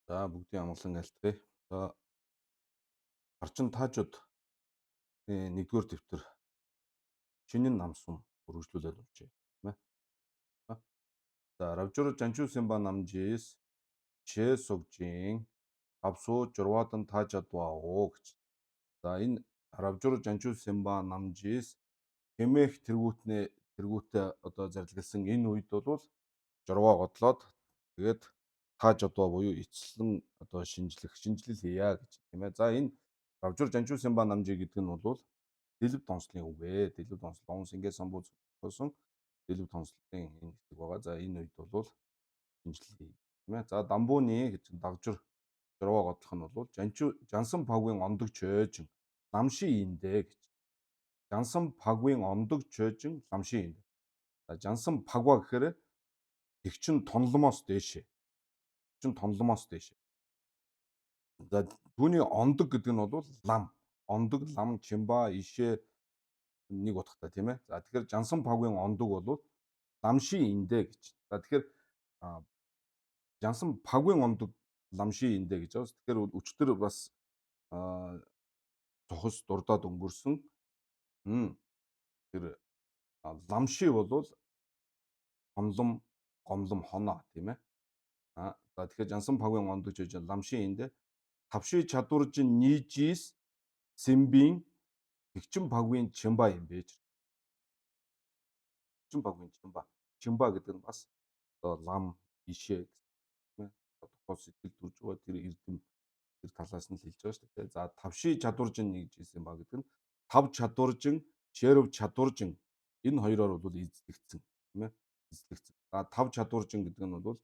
За бүгдийн амгалан айлтгая. За арчин таажууд нэгдүгээр дэвтэр шинэн намсум үргэлжлүүлээд уншъя тийм ээ. За равжур жанчуу симба намжис че согжин авсуу журваадан таажадваа оо гэж. За энэ равжур жанчуу симба намжис хэмээх тэргүүтээ одоо зарлигласан энэ үед бол журваа готлоод тэгээд тааж одоо буюу эцэслэн одоо шинжилэл хийя гэж тийм ээ. За энэ равжур жанчуу симба намжи гэдэг нь бол дэлгэв тонслын үг ээ. Дэлгэв тонслон сингээ самбууз болсон дэлгэв тонслын энэ хэсэг байгаа. За энэ үед бол шинжилэл хий тийм ээ. За дамбууны гэж дагжур журваа готлох нь бол жансан пагвын ондог чөөжин ламши индэ гэж. Жансан пагвын ондог чөөжин ламши индэ. За жансан пагва гэхээр тэгчин тонломоос дээшээ. Тэгчин тонломоос дээшээ. За түүний ондог гэдэг нь бол лам. Ондог лам чимба ишээ нэг утгатай тийм ээ. За тэгэхээр жансан пагвын ондог бол ламши индэ гэж. За тэгэхээр жансан пагвын ондог ламши индэ гэж байна. Тэгэхээр өчтөр бас цохос дурдаад өнгөрсөн. Тэр ламши бол хонлом гомлом хоноо тийм ээ. За тэгэхээр жансан пагвын ондог гэж ламши индэ тавши чадваржин нийжис симбийн тэгчин пагвын чимба юм бэ. Тэгчин пагвын чимба. Чимба гэдэг нь бас одоо лам ишээ тийм ээ. Одоо сэтгэл төрж байгаа тэр эрдэм тэр талаас нь л хэлж байгаа шүү дээ. За тавши чадваржин нийжсэн ба гэдэг нь тав чадваржин, шэрв чадваржин энэ хоёроор бол эзлэгдсэн тийм ээ. Эзлэгдсэн. За тав чадваржин гэдэг нь бол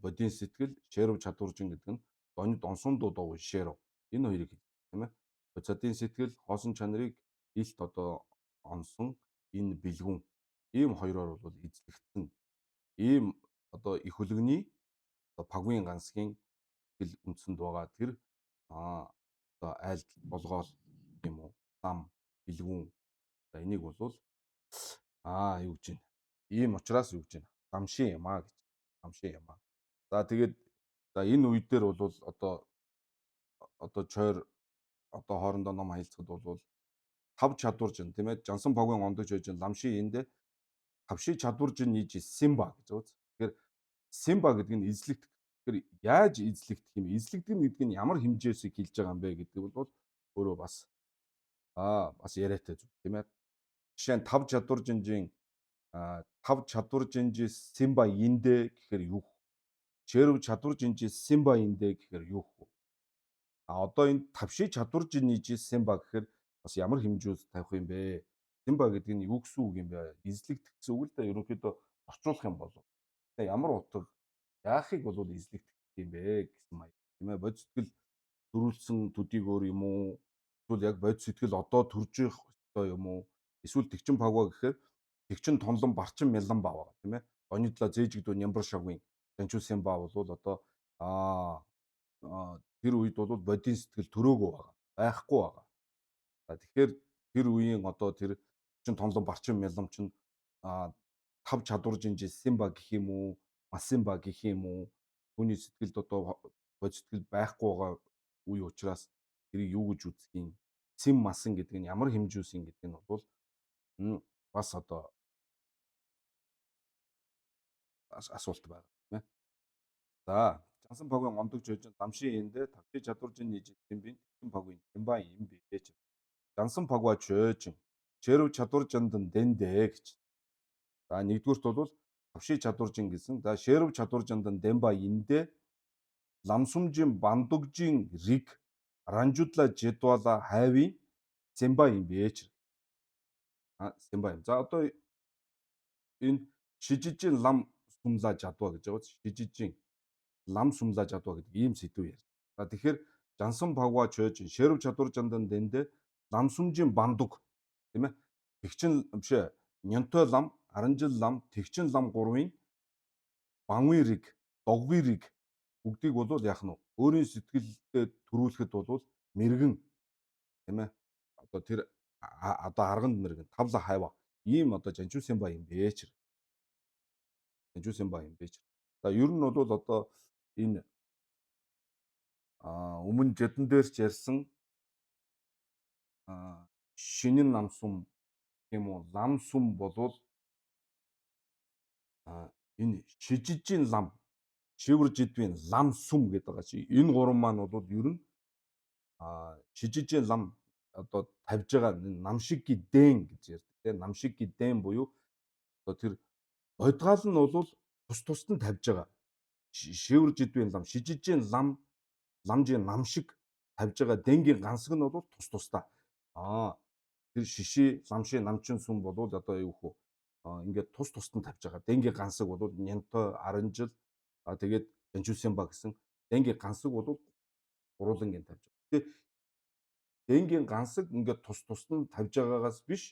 бодийн сэтгэл, шэрв чадваржин гэдэг нь доньд онсон дуу шэрв. Энэ хоёрыг тийм ээ. Бодисодын сэтгэл, хоосон чанарыг илт одоо онсон энэ бэлгүн ийм хоёроор бол эзлэгдсэн. Ийм одоо их хөлөгний пагвын гансгийн хэл үндсэнд байгаа тэр одоо айлт болгоол юм уу лам бэлгүүн за энийг бол юу гэж байна ийм учраас юу гэж байна ламши юм аа гэж ламши юм аа. За тэгээд за энэ үед дээр бол одоо чойр одоо хоорондоо ном хаилцахад бол тав чадваржин тийм ээ жансан пагвын ондож байж ламши эндэ тавши чадваржин нийж симба гэж байна. Тэгэхээр симба гэдэг нь эзлэгдэх. Тэгэхээр яаж эзлэгдэх юм? Эзлэгдэх гэдэг нь ямар хэмжээсийг хэлж байгаа юм бэ гэдэг бол өөрөө бас яриатай зүйл тийм ээ. Жишээ нь тав чадваржинж симба индэ гэхээр юу? Чэрв чадваржинж симба индэ гэхээр юу? Одоо энэ тавши чадваржин нийж симба гэхээр бас ямар хэмжүүс тавих юм бэ? Симба гэдэг нь юу гэсэн үг юм бэ? Эзлэгдэх гэсэн үг л да ерөнхийдөө орчуулах юм бол. Тэгээ ямар утга яахыг бол эзлэгдэх юм бэ гэсэн маяг тийм ээ. Бод сэтгэл төрүүлсэн төдийг өөр юм уу? Эсвэл яг бод сэтгэл одоо төрж их ёстой юм уу? Эсвэл тэгчин пагва гэхээр тэгчин тонлон барчин мялан баа тийм ээ. Оньдлаа зээжигдүү нямбар шавгийн жанчуусын баа бол одоо тэр үед бол бодийн сэтгэл төрөөгөө байгаа. Байхгүй байгаа. Тэгэхээр тэр үеийн одоо тэр чин тонлон барчин мялам чин тав чадваржинж симба гэх юм уу? Масимба гэх юм уу? Түүний сэтгэлд одоо бод сэтгэл байхгүй байгаа үе учраас тэрийг юу гэж үзэх юм? Сим масан гэдэг нь ямар хэмжүүс юм гэдэг нь бол бас одоо асуулт байна тийм ээ. За жансан пагвын ондогж байж ламши эндэ тавши чадваржин нийж симбийн тэгчин пагвын чимба юм бэ ч. Жансан пагва чөөжин чэрв чадваржиндан дэндэ гэж. За нэгдүгürt бол тавши чадваржин гэсэн. За шэрв чадваржиндан дэмба индэ ламсумжин бандугжин риг ранжудла жедвала хайвын симба юм бэ ч. Симба юм. За одоо энэ шижижин лам сумла жадва гэж байгаа. Шижижин лам сумла жадва гэдэг ийм сэдв ярьж. За тэгэхээр жансан пагва чөөжин шэрв чадваржиндан дэндэ ламсумжин бандуг тийм ээ. Тэгчин биш ээ. Нянтой лам, аранжил лам, тэгчин лам гурвын банвын риг, догвын риг бүгдийг бол яах нь өөрийн сэтгэлдээ төрүүлэхэд бол мэрэгэн тийм ээ. Одоо тэр одоо арганд мэрэгэн тавла хайва ийм одоо жанчуусын ба юм бэ ч. Жанчуусын ба юм бэ ч. За ер нь бол одоо энэ Өмнө жидан дээр ч ярьсан шинэн нам сум гэх юм уу, лам сум болвол энэ шижижийн лам, шивэр жидвийн лам сум гэдэг байгаа чи энэ гурван маань бол ер нь шижижийн лам одоо тавьж байгаа намшиг гидэн гэж ярьдаг тийм намшиг гидэн буюу одоо тэр бодгаал нь бол тус тусад нь тавьж байгаа. Шивэр жидвийн лам, шижижийн лам, ламжийн намшиг тавьж байгаа дэнгийн гансаг нь бол тус тусдаа. Тэр шишээ, ламшийн намчин сүм болвол одоо юу хөө ингээд тус тусад нь тавьж байгаа. Дэнгийн гансаг бол нянтой, аранжил тэгээд Данжусэнба гэсэн дэнгийн гансаг бол гурвангийн тавьж байгаа. Тэгээ дэнгийн гансаг ингээд тус тусад нь тавьж байгаагаас биш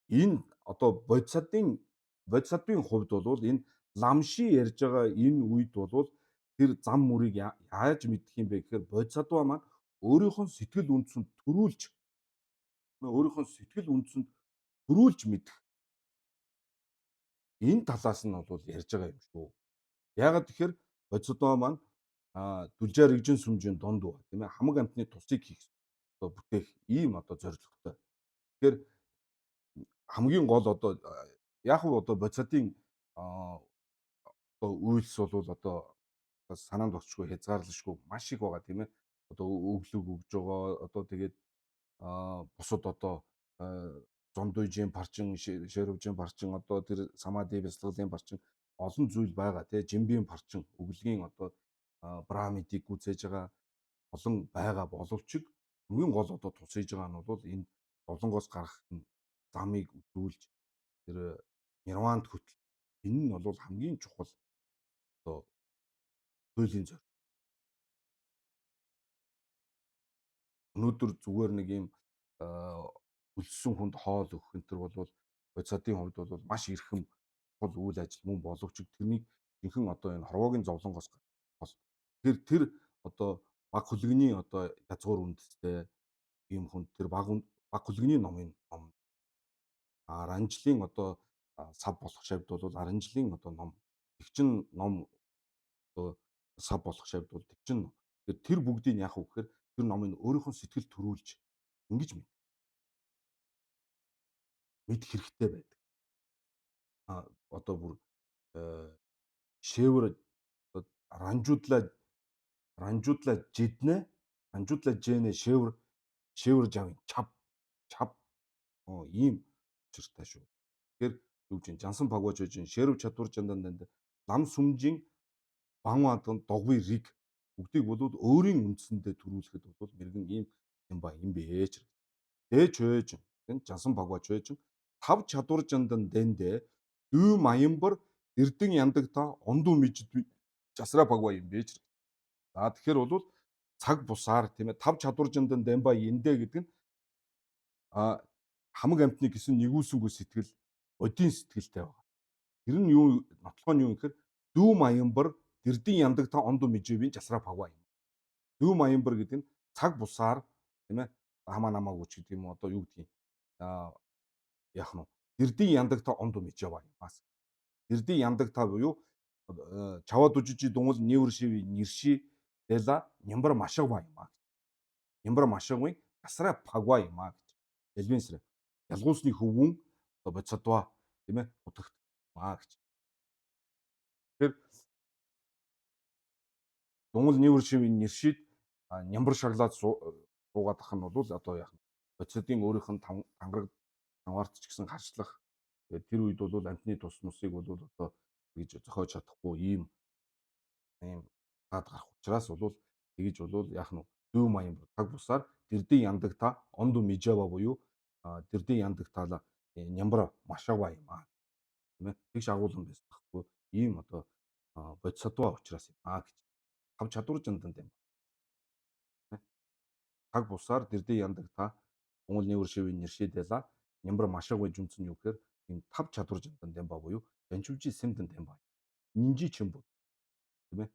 энэ одоо бодисатын хувьд бол энэ ламши ярьж байгаа энэ үед бол тэр зам мөрийг яаж мэдэх юм бэ гэхээр бодисатва маань өөрийнхөө сэтгэл үндэсэнд төрүүлж мэдэх энэ талаас нь бол ярьж байгаа юм шүү. Яагаад тэгэхээр бодисатва маань дүлжаар рэгжин сүмжийн донд ба тийм ээ хамаг амтны тусыг хийх одоо бүтээх ийм одоо зорилготой. Тэгэхээр хамгийн гол одоо яг нь одоо бодисатын одоо үйлс бол одоо санаанд очихгүй хязгаарлашгүй маш их байгаа тийм ээ. Одоо өглөг өгж байгаа одоо тэгээд бусад одоо зондуйжийн парчин, шерөвжийн парчин одоо тэр самади бясалгалын парчин олон зүйл байгаа тийм жимбийн парчин, өглөгийн одоо брамидыг гүйцээж байгаа олон байгаа боловч хамгийн гол одоо тусхийж байгаа нь бол энэ зовлонгоос гарах замыг үзүүлж тэр нирванд хөтлөх энэ нь бол хамгийн чухал одоо хуулийн зорилго. Өнөөдөр зүгээр нэг юм өлссөн хүнд хоол өгөх энэ төр бол бодисатын хувьд бол маш эрхэм чухал үйл ажил мөн боловч тэрнийг жинхэнэ одоо энэ хорвоогийн зовлонгоос тэр одоо баг хөлгөний одоо язгуур үндэстэй ийм хүн тэр баг хөлгөний ном аранжлын одоо сав болох шавьд бол аранжлын одоо ном тэгчин ном одоо сав болох шавьд бол тэгчин ном. Тэр бүгдийг яах вэ гэхээр тэр номыг өөрийнхөө сэтгэл төрүүлж ингэж мэдэх хэрэгтэй байдаг. Одоо бүр шэвэр ранжуудлаа жинэ шэвэр жавын чав ийм учиртай шүү. Тэгэхээр юу гэж жансан пагваж жин шэрв чадвар чанданд лам сүмжийн банвадан догвын риг бүгдийг бол өөрийн үндсэндээ төрүүлэхэд бол мэрэгэн ийм юм ба юм бэж. Дэж хөөж энэ жансан пагваж хөөж тав чадвар жандан дэндэ дүү маямбар эрдэн яндаг та ондуу мижид жасраа пагва юм бэж. Тэгэхээр бол цаг бусаар тийм ээ тав чадвар жандан дэмба эндэ гэдэг нь хамаг амтны гэсэн нэгүүлсэнгүй сэтгэл, одийн сэтгэлтэй байгаа. Тэр нь юу нотлохоо нь юу гэхээр дүү маямбар дэрдийн яндаг та ондоо миживийн жасраа пагва юм. Дүү маямбар гэдэг нь цаг бусаар тийм ээ хамаа намаагүй ч гэдэг юм одоо юу гэдгийг яах нь дэрдийн яндаг та ондоо мижава юм бас. Дэрдийн яндаг та буюу чава дужижи дунгал нүүршиви нэрши дэла нямбар машагва юм аа. Нямбар машагвын жасраа пагва юм аа гэж. Элвинсрэ ялгуусны хөвгүн одоо бодисатва тийм ээ утагт маа гэж. Тэгэхээр дунгал нүүршивийн нэршид нямбар шаглаад суугаад ах нь бол одоо яах нь бодисатын өөрийнх нь тангараг наваарт ч гэсэн харчлах тэр үед бол амтны тус нусыг бол одоо тэгж зохиож чадахгүй ийм таад гарах учраас бол тэгж бол яах нь дүү маян таг бусаар дэрдийн яндаг та ондо мижава буюу дэрдийн яндаг таала нямбар машава юм аа тийм ээ тэгш агуулсан байсан байхгүй ийм одоо бодисатва учраас юм аа гэж тав чадвар жандан юм. Таг бусаар дэрдийн яндаг та унгал нүүр шивийн нэршидэла нямбар машагвын жүнц нь юу гэхээр энэ тав чадвар жандан дэмба буюу данчувжи сэмдэн дэмба. Нинжи чимбо тийм ээ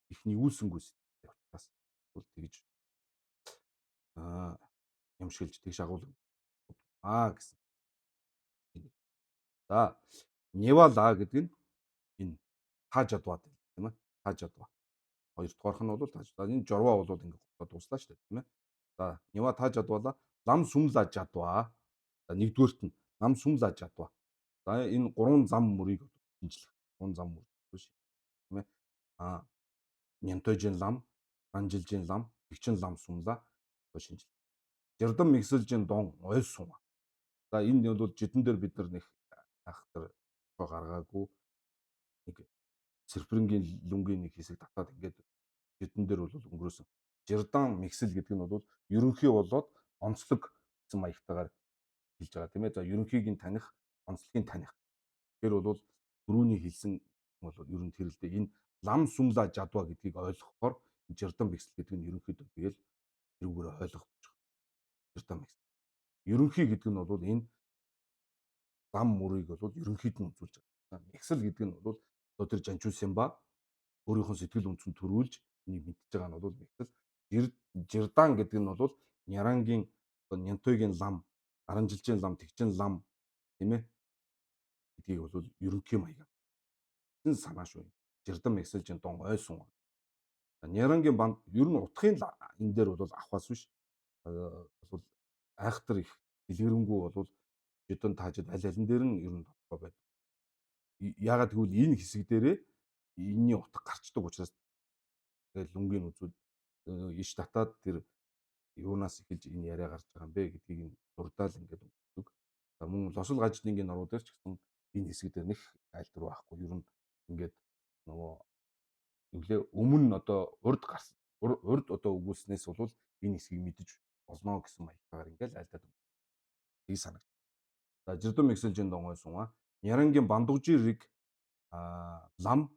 их нэгүүлсэнгүй сэтгэлтэй учраас бол тэгж ямшилж тэгш агуулсан гэсэн. За Невала гэдэг нь энэ таажадваад тийм ээ таажадва. Хоёрдугаарх нь бол за энэ журваа бол ингээд дуслаа шүү дээ, тийм ээ. За нева та жадвала лам сүмла жадваа. За нэгдүгээрт нь лам сүмла жадваа. За энэ гурван зам мөрийг шинжлэх. Гурван зам мөр биш тийм ээ. Нянтойжин лам, ранжилжин лам, тэгчин лам сүмла шинжлэх. Жирдэн мэгсэлжин дон ой сум. За энэ бол жидэн дээр бид нар нэг ахтар гаргаагүй нэг сэрфрэнгийн лүнгийн нэг хэсэг татаад ингээд жидэн дээр бол өнгөрөөсөн. Жирдан миксэл гэдэг нь бол ерөнхий болоод онцлог гэсэн маягтайгаар хэлж байгаа тийм ээ. За ерөнхийг нь таних, онцлогийг таних. Тэр бол дөрөвний хэлсэн бол ер нь тэр л дээ. Энэ лам сүмла жадва гэдгийг ойлгохоор жирдан миксэл гэдэг нь ерөнхийдөө тэгэл тэрүүгээр ойлгох гэж байна. Жирдан миксэл. Ерөнхий гэдэг нь бол энэ зам мөрийг бол ерөнхийд нь үзүүлж байгаа. Миксэл гэдэг нь бол одоо тэр жанчуусын ба өөрийнхөө сэтгэл үнцэн төрүүлж энийг мэдчихэж байгаа нь бол миксэл. Жирдан гэдэг нь бол нярангийн нянтойгийн лам, аранжилжийн лам, тэгчин лам тийм ээ. Гэдгийг бол ерөнхий маяг. Энэ санаа шүү. Жирдан миксэлжин дон ойсон. Нярангийн банд ер нь утгын энэ дээр бол авахаас биш. Бол айхтар их дэлгэрэнгүй бол жидэн таажид аль алин дээр нь ер нь тодорхой байдаг. Яагаад гэвэл энэ хэсэг дээрээ энэний утга гарчдаг учраас тэгэл лүнгийн үзүүл иш татаад тэр юунаас эхэлж энэ яриа гарч байгаа юм бэ гэдгийг нь дурдаал ингээд өгдөг. За мөн лосол гаждынгийн нуруу дээр ч гэсэн энэ хэсэг дээр нэг айлтар байхгүй. Ер нь ингээд нөгөө юулээ өмнө одоо урд одоо өгүүлснээс бол энэ хэсгийг мэдэж болно гэсэн маягтайгаар ингээд айлтаад өгдөг. Тийг санагд. За жирдэн миксэлжин донгой сунга нярангийн бандугжирыг лам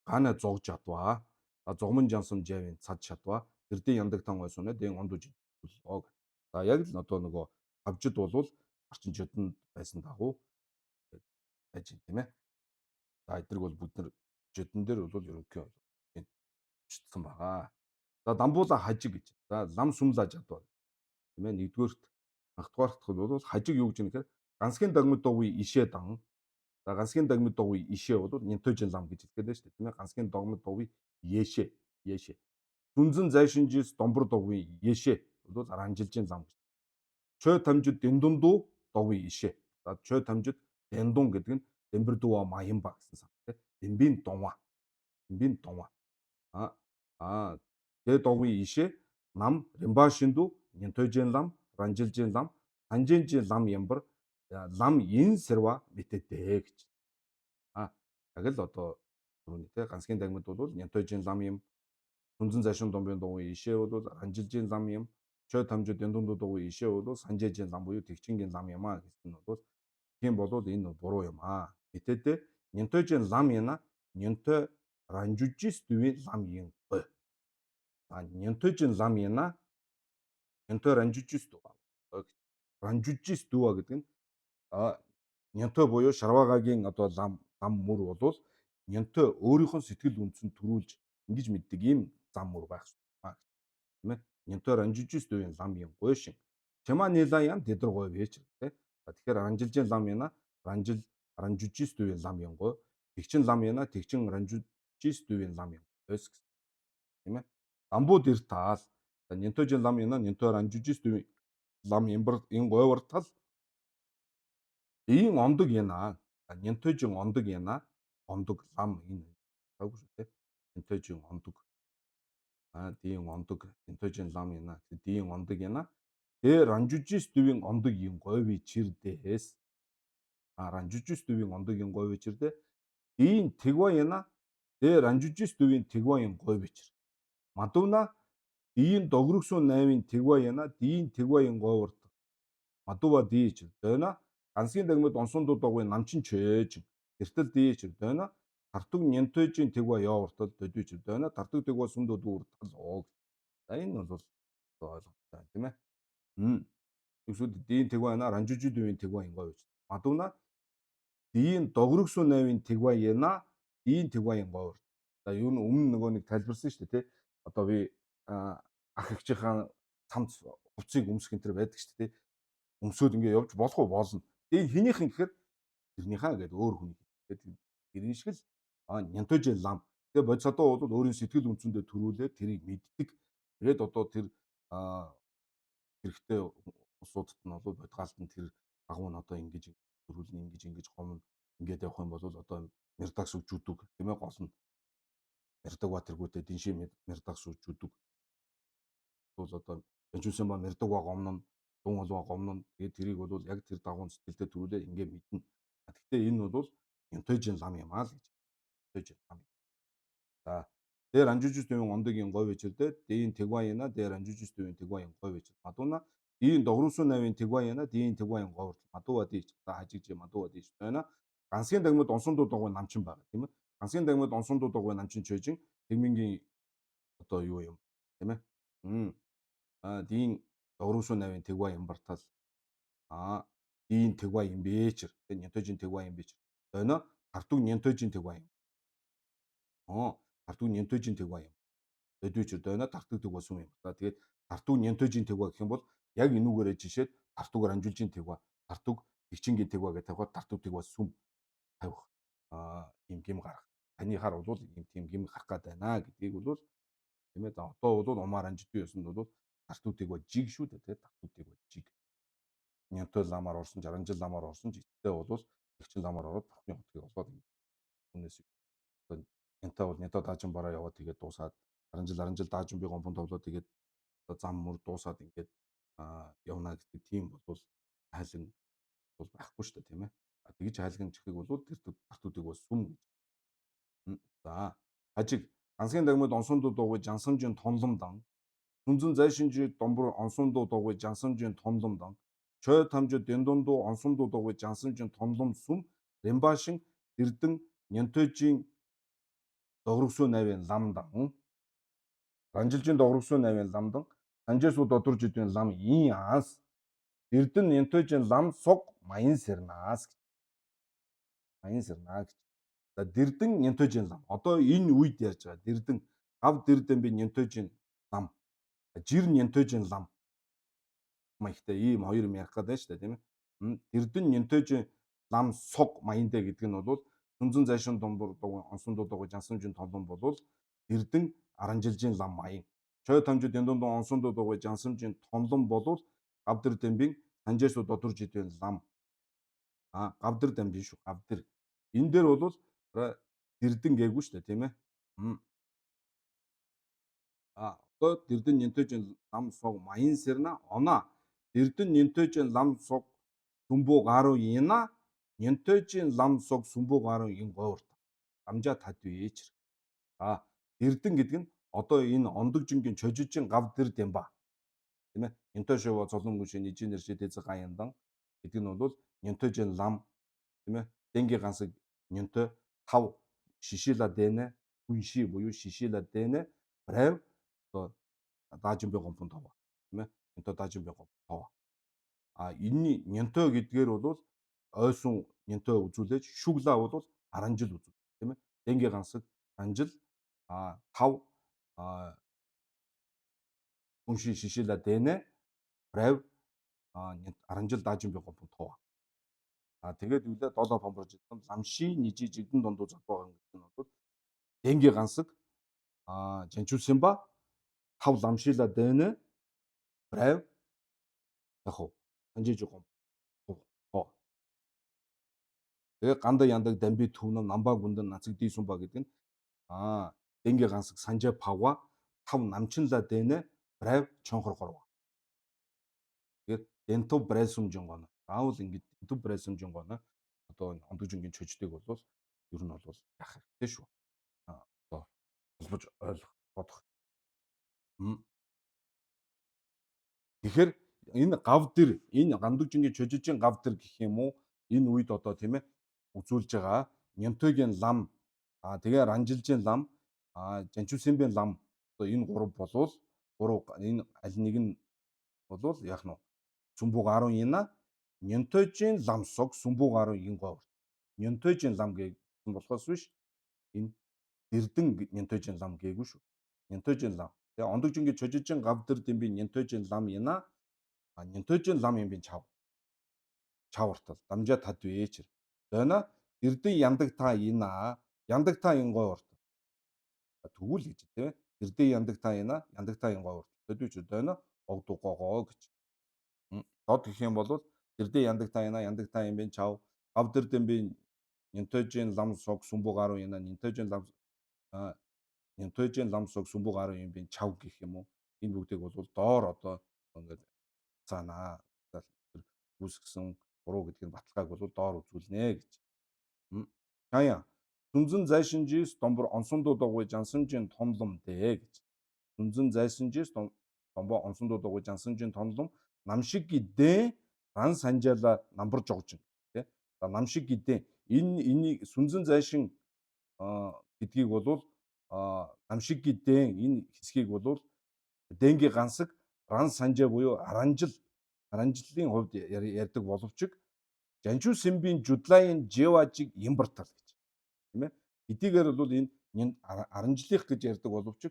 гана зог чадваа. За зогмон жансан жавын цад чадваа. Тэрдээ яндаг тан ойсунаа дэн ондууж төлөг. За яг л одоо нөгөө авжид болвол орчин жидэн байсан дагуу байж тийм ээ. За эдгэрэг бол бид нар жидэн дээр бол ерөнхий энэ бичсэн байгаа. За дамбуула хажиг гэж. За лам сүмла жадваа. Тийм ээ. Нэгдүгээрт анхдугаарт бол хажиг юу гэж юм гэхээр ганцгийн дагмид доггүй ишээ дан. За ганцгийн дагмид доггүй ишээ бол нянтойжин лам гэж хэлдэг дээ шүү дээ. Тийм ээ. Ганцгийн догмид доггүй ешээ. Дүнзэн зайшинжис домбор доггүй ешээ бол аранжилжин лам гэж. Чой тамжид дэндунду доггүй ишээ. За чой тамжид дэндун гэдэг нь дэмбэрдүва маямба гэсэн сан тийм. Дэмбийн донва. Дэмбийн донва. Тэ доггүй ишээ нам рембашинду нянтойжин лам, ранжилжин лам, санжинжин лам ямбар лам ин сэрва мэтэдэ гэж. Яг л одоо түрүүний те ганцгийн дагмид бол нянтойжин лам юм. Дүнзэн зайшин домбын доггүй ишээ бол ранжилжин лам юм. Чой тамжид дэндунду доггүй ишээ бол санжижин лам буюу тэгчингийн лам юм гэсэн нь бол тийм болоод энэ буруу юм Мэтэдэ нянтойжин лам яна нянтой ранжужис дүвийн лам юм гой. Нянтойжин лам яна нянтой ранжужис дүва. Ранжужис дүва гэдэг нь нянтой буюу шарваагагийн одоо лам мөр бол нянтой өөрийнхөө сэтгэл үнцэн төрүүлж ингэж мэддэг ийм зам мөр байх шүү. Тийм ээ. Нянтой ранжужис дүвийн лам юм гой шин. Чама нила ян дэдэр гой вэж тэ. Тэгэхээр ранжилжин лам яна ранжужис дүвийн лам юм гой. Тэгчин лам яна тэгчин ранжужис дүвийн лам юм гойс гэсэн. Тийм ээ. Дамбууд ир таал. Нянтойжин лам яна нянтой ранжужис дүвийн лам ямбар энэ гойвар тал ийм ондог яна нянтойжин ондог яна ондог лам энэ таагүй шүү дээ. Нянтойжин ондог дийн ондог нянтойжин лам яна дийн ондог яна тэ ранжужис дүвийн ондог юм гойви чирдээс ранжужис дүвийн ондог юм гойви чирдэ дийн тэгва яна тэ ранжужис дүвийн тэгва юм гойви чир мадуна дийн догрогсун 8-ын тэгва яна дийн тэгва юм гойварт мадува дийч дэна ганцгийн дагмид онсондууд доггүй намчин чээж тэртэл дийч дэна тартуг нянтойжин тэгва явартал дөдүйч дэна тартуг тэгва сүндүүд үртал ог. За энэ бол ойлгомжтой тийм ээ. Эсвэл дийн тэгва яна ранжужи дүвийн тэгва юм гойвч мадуна дийн догрогсун 8-ын тэгва яна дийн тэгва юм гойвар. За юу н өмнө нөгөө нэг тайлбарсан шүү дээ тий. Одоо би ах эгчийнхаа цамц хувцсыг өмсөх энэ төр байдаг шүү дээ тий. Өмсөд ингэ явж болох уу болно. Энэ хинийхэн гэхээр тэрнийхээ гэдэг өөр хүн. Тэгээд тэрний шиг л нянтойжин лам Тэгээ бодисодоо бол өөрийн сэтгэл үнцэндээ төрүүлээд тэрийг мэддэг. Тэгээд одоо тэр а хэрэгтэй улсуудад нь бол бодгаалт нь тэр агуу нь одоо ингэж төрүүлнэ, ингэж гомно ингээд явах юм бол одоо Мэрдагс үжүдэг тийм ээ, гол нь Мэрдэгбаатаргүйтэй диншээ Мэрдагс үжүдэг бол одоо Жанжуулсан ба Мэрдэгба гомно, Дун алба гомно. Тэгээд тэрийг бол яг тэр дагуу сэтгэлдээ төрүүлээд ингээд мэднэ. Гэхдээ энэ бол Нянтойжийн лам юм аа л гэж. Нянтойжийн лам. За дээр анжужистын ондөгийн говь вечердээ дийн тэгваяна дээр анжужистын тэгваян говь вечер. Мадуна дийн догруусын навын тэгваяна дийн тэгваян говь. Мадуа дийч за хажигч мадуа дийч байна. Гансгийн дагмад онсондоо дагуу намчин байгаа тийм ээ. Гансгийн дагмад онсондоо дагуу намчин чөжин тэгмингийн одоо юу юм тийм ээ. Дийн догруусын навын тэгваян бартал. Дийн тэгваян вечер. Тэгээ Нянтойжийн тэгваян вечер. Байна. Хартуг Нянтойжийн тэгваян. Хартуг Нянтойжийн тэгваян. Өдөөчөр дойно тартуг тэгва сүм юм. За тэгээд тартуг Нянтойжийн тэгва гэх юм бол яг энүүгээрээ жишээд тартугаар амжуулжийн тэгва, тартуг гихчингийн тэгва гэдэг тавихад тартуг тэгва сүм тавих ийм гим гарах. Таны хар бол ийм тийм гим гарах гээд байна гэдгийг бол тийм ээ. За одоо бол умаар анжидгүй ёсонд бол тартуг тэгва жиг шүү дээ. Тэгээд тартуг тэгва жиг. Нянтой ламаар орсон, жаранжил ламаар орсон жигтэй бол гихчин ламаар ороод бурхны хотгийг олоод үнээс Нянтай бол Нянтай даажин бараа яваад тэгээд дуусаад аранжил даажин би гомбон тоглоод тэгээд зам мөр дуусаад ингээд явна гэдэг тийм бол хайлан бол байхгүй шүү дээ тийм ээ. Тэгж хайлган чихийг бол тэр тартуудыг бол сүм гэж. За хажиг гансгийн дагмад онсондоо дуугүй жансамжийн тонломдан сүнзэн зайшинжи домбор онсондоо дуугүй жансамжийн тонломдан чой тамжи дэндондоо онсондоо дуугүй жансамжийн тонлом сүм рембашин эрдэн Нянтойжийн догрогсуу навын ламдан ранжилжийн догрогсуу навын ламдан санжээсуу додорж идвэн лам ин анс эрдэн Нянтойжийн лам сог маян сэрнаас гэж. Маян сэрнаа гэж. За дэрдэн Нянтойжийн лам. Одоо энэ үед ярьж байгаа дэрдэн гав дэрдэн би Нянтойжийн лам. Жир Нянтойжийн лам. Маягтай ийм хоёр юм ярих гэдэг шүү дээ тийм ээ. Дэрдэн Нянтойжийн лам сог маяндэ гэдэг нь бол сүнзэн зайшин домбор онсондоо дуугүй жансамжийн толон болвол эрдэн аранжилжийн лам маян. Чой тамжид дэндондоо онсондоо дуугүй жансамжийн тонлон болвол гавдар дэмбийн санжээсуу додорж идвэн лам. Гавдар дамжин шүү. Гавдар. Энэ дээр бол дэрдэн гээгүй шүү дээ тийм ээ. Одоо дэрдэн Нянтойжийн лам сог маян сэрна оноо дэрдэн Нянтойжийн лам сог сүмбүү гаруу ина Нянтойжийн лам сог сүмбүү гаруу ин говьрт амжаа татвэчэр. Дэрдэн гэдэг нь одоо энэ ондогжингийн чожижин гавдар дэмба тийм ээ. Нянтойшоо цолон гүшин ижинэр шидэцэг гаяндан гэдэг нь бол Нянтойжийн лам тийм ээ. Дэнги гансаг Нянтой тав шишила дэнэ хүнши буюу шишила дэнэ брав одоо даажин би гомпон тав тийм ээ. Нянтой даажин би гомпон тав. Энэний Нянтой гэдгээр бол ойсон Нянтой үзүүлээж шүглаа бол аранжил үзүүл тийм ээ. Дэнги гансаг аранжил тав хүнши шишила дэнэ брав аранжил даажин би гомпон тав. Тэгээд үлээ долоо помборж идсэн ламши нижи жигдэн дондуу залбаагаан гэдэг нь бол дэнги гансаг жанчулсан ба тав ламшила дэнэ брав яг уу санжиж гом. Тэгээ ганда яндаг дамби түүнэ намбаа гүндэн нацэг дийсүн ба гэдэг нь дэнги гансаг санжаа пава тав намчинла дэнэ брав чонхор горва. Тэгээд дэнтов брайсумжин гоно. Заавал ингэж дэнтов брайсумжин гоно. Одоо ондогжингийн чөждөг бол ер нь бол яах хэрэгтэй шүү. Одоо холбож ойлгох бодох. Тэгэхээр энэ гав дэр энэ гандогжингийн чожижин гав дэр гэх юм уу энэ үед одоо тийм ээ үзүүлж байгаа Нянтойгийн лам тэгээ ранжилжийн лам жанчулсэнбийн лам одоо энэ гурав энэ аль нэг нь болвол яах нь сүмбүү гаруу ина Нянтойжийн лам сог сүмбүү гаруу ин говь. Нянтойжийн лам гэсэн болохоос биш энэ дэрдэн Нянтойжийн лам гээгүй шүү. Нянтойжийн лам. Тэгээ ондогжингийн чожижин гав дэр дэмби Нянтойжийн лам ина Нянтойжийн лам юм би чавартал дамжаа татвэчэр. Дойно эрдэн яндаг та ина яндаг та ин говьрт. Тэгвэл гэж тийм ээ. Тэрдээ яндаг та яна, яндаг та янгаа урт. Төдий ч өдөөно огдугоогоо гэж. Дод гэх юм бол тэрдээ яндаг та яна, яндаг та юм бин чав. Гав дэр дэм би нинтежин лам сог сумбу гаруу яна, нинтежин лам а нинтежин лам сог сумбу гаруу юм бин чав гэх юм уу. Энэ бүгдийг бол доор одоо ингээд цаанаа тэр үүсгэсэн буруу гэдгийг баталгааг бол доор үзүүлнэ гэж. Чая сүнзэн зайшинжис домбор онсондуудаггүй жансамжийн томлом дээ гэж. Сүнзэн зайшинжис домбо онсондуудаггүй жансамжийн томлом намшиг гидэ ран санжаала намбар жогжин тий. За намшиг гидэ энэ сүнзэн зайшин гэдгийг бол намшиг гидэ энэ хэсгийг бол дэнги гансаг ран санжаа буюу аранжиллын хувьд ярьдаг боловч жанчуу сэмбийн жудлаын жеважиг имбартал гэж тийм ээ. Эдгээр бол энэ аранжлих гэж ярьдаг боловч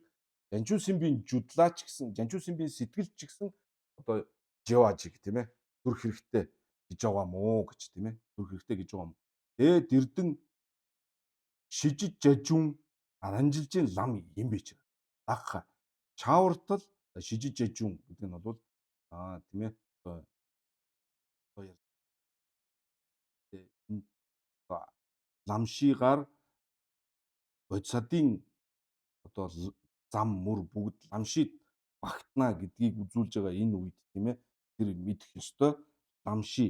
жанчуу сэмбийн жудлаач гэсэн жанчуу сэмбийн сэтгэлч гэсэн одоо жеважиг тийм ээ. Зүрх хэрэгтэй гэж байгаа мó гэж тийм ээ. Зүрх хэрэгтэй гэж байгаа мó. Тэгээд эрдэн шижиж жажун аранжилжийн лам юм бич. Ах чаавартал шижиж жажун гэдэг нь бол тийм ээ. Одоо энэ ламшигаар бодисодын одоо зам мөр бүгд ламшид багтана гэдгийг үзүүлж байгаа энэ үед тийм ээ. Тэр мэдэх ёстой ламши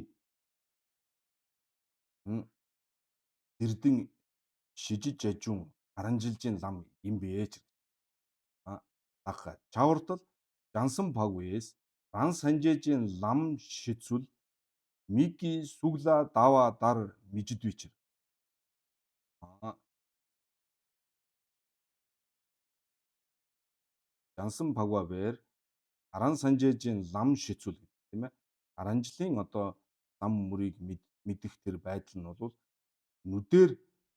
эрдэн шижиж жажун аранжилжийн лам юм бэж. Ах чавартал жансан пагвэс ран санжээжийн лам шицүл мики сугла дава дар мижидвич. Жансан пагвабэр аран санжээжийн лам шицүл гэдэг тийм ээ. Аранжлын одоо лам мөрийг мэдэх тэр байдал нь бол нүдээр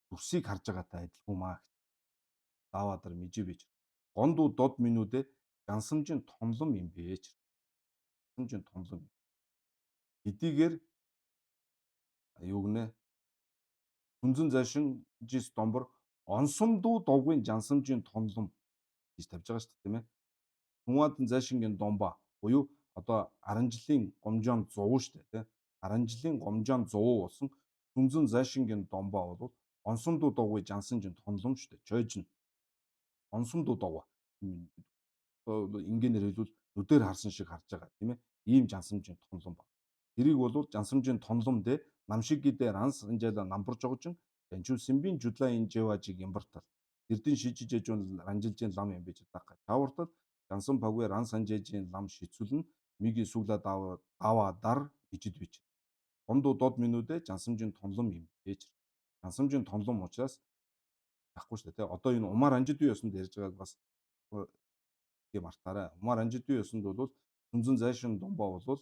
дүрсийг харж байгаатай адилхан маа. Даваадар миживэж. Гондуу дод минүүдэ жансамжийн томлом юм бэж. Жансамжийн томлом. Эдийгээр юу гэнэ? Сүнзэн зайшин жис домбор онсомдуу довгын жансамжийн томлом гэж тавьж байгаа шүү дээ тийм ээ. Түнвадан зайшингийн домба буюу одоо аранжлын гомжоон 100 шүү дээ тийм. Аранжлын гомжоон 100 болсон сүнзэн зайшингийн домба бол онсомдуу довгын жансамжийн томлом шүү дээ. Чойжин онсомдуу довго. Ингээнээр хэлбэл нүдээр харсан шиг харж байгаа тийм ээ. Ийм жансамжийн томлом баг. Тэрийг бол жансамжийн томлом дэ намшиг гидэ ранс анжаала намбар жогжин жанчуу сэмбийн жудлаын жеважиг имбартал эрдэн шижиж ежүүн ранжилжийн лам юм бэж дага чавартал жансан пагвэ ранс анжаажийн лам шицүлэн миги сугла дава дар ижид бич гомдуу дод минүүдэ жансамжийн томлом юм бэж жансамжийн томлом учраас яахгүй шүү дээ. Одоо энэ умаар анжид бий ёсонд ярьж байгааг бас тийм мартаарай. Умаар анжид бий ёсонд бол сүнзэн зайшин домбоо бол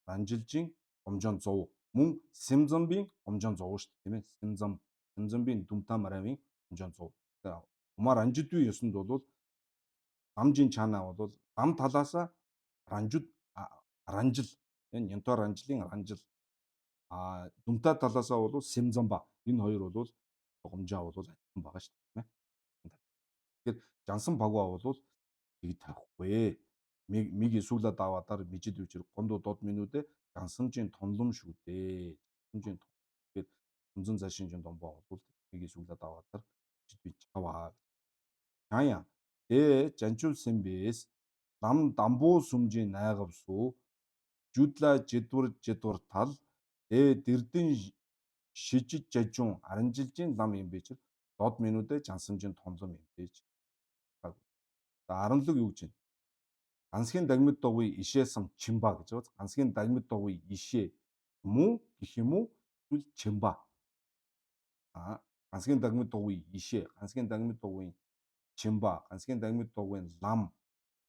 ранжилжийн гомжоон 100 мөн сэмзамбийн гомжоон 100 шүү дээ тийм ээ. Сэмзамбийн дүмтаа маравын гомжоон 100. Тэгэхээр умаар анжид бий ёсонд бол дамжийн чанаа бол дам талаасаа ранжил энэ нянтор ранжилын ранжил дүмтаа талаасаа бол сэмзамба энэ хоёр бол гомжоо бол адилхан байгаа шүү дээ тийм ээ. Тэгэхээр жансан багва бол тийг тавихгүй. Миги сүглэ даваадаар мижид үчир гондоо дод минүүдэ жансамжийн томлом шүү дээ. Жансамжийн тэгэхээр сүнзэн зайшинжийн домбоо бол миги сүглэ даваадаар мижид бич аваа. Чая жанчул сэмбэс лам дамбуу сүмжийн найгавсуу жудла жидвар тал дэрдэн шижиж жажун аранжилжийн лам юм бэж дод минүүдэ жансамжийн томлом юм бэж. За 17 юу гэж байна? Ганцхийн дагмид догуй ишээ сам чимба гэж байгаа. Ганцхийн дагмид догуй ишээ муу гэх юм уу? Эсвэл чимба. Ганцхийн дагмид догуй ишээ, ганцхийн дагмид догуй чимба, ганцхийн дагмид догуй лам,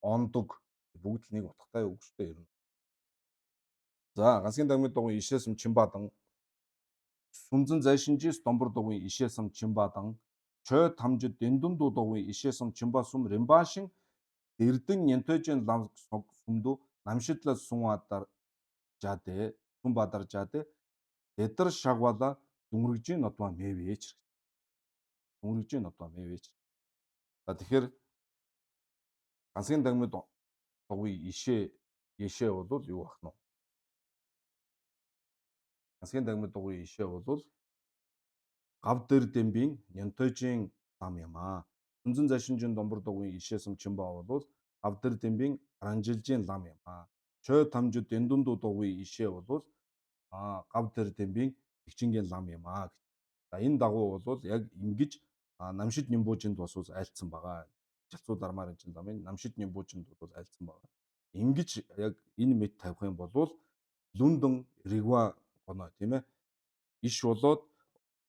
ондог бүгд л нэг утгатай үг шүү дээ ер нь. За ганцхийн дагмид догуй ишээ сам чимбадан сүнзэн зайшинжис домбор догуй ишээ сам чимбадан чой тамжид дэндүн дуудагүй ишээ сум чимба сум рембашин эрдэн нянтойжин лам сумду намшидлал сумадар жаде сумбадар жаде эдэр шагвала дүмрэгжийн одма мэвэж дүмрэгжийн одма мэвэж За тэгэхээр ганцхан дагмид дугуй ишээ болвол юу ах нь вэ? Ганцхан дагмид дугуй ишээ болвол гав дээр дембийн нянтойжийн лам юм аа. Үнзэн зашинжин домбор дугуйн ишээсэм чимбаа болвол гав дээр дембийн аранжилжийн лам юм аа. Чой тамжид дэндунду дугуй ишээ болвол гав дээр дембийн тэгчингийн лам юм аа. За энэ дагуу бол яг ингэж намшид нимбуужинд бас айлцсан байгаа. Жалцуу дармаар энэ ламын намшид нимбуужинд бол айлцсан байгаа. Ингэж яг энэ мэд тавих юм бол лүндэн ригва гоно тийм ээ. Иш болоод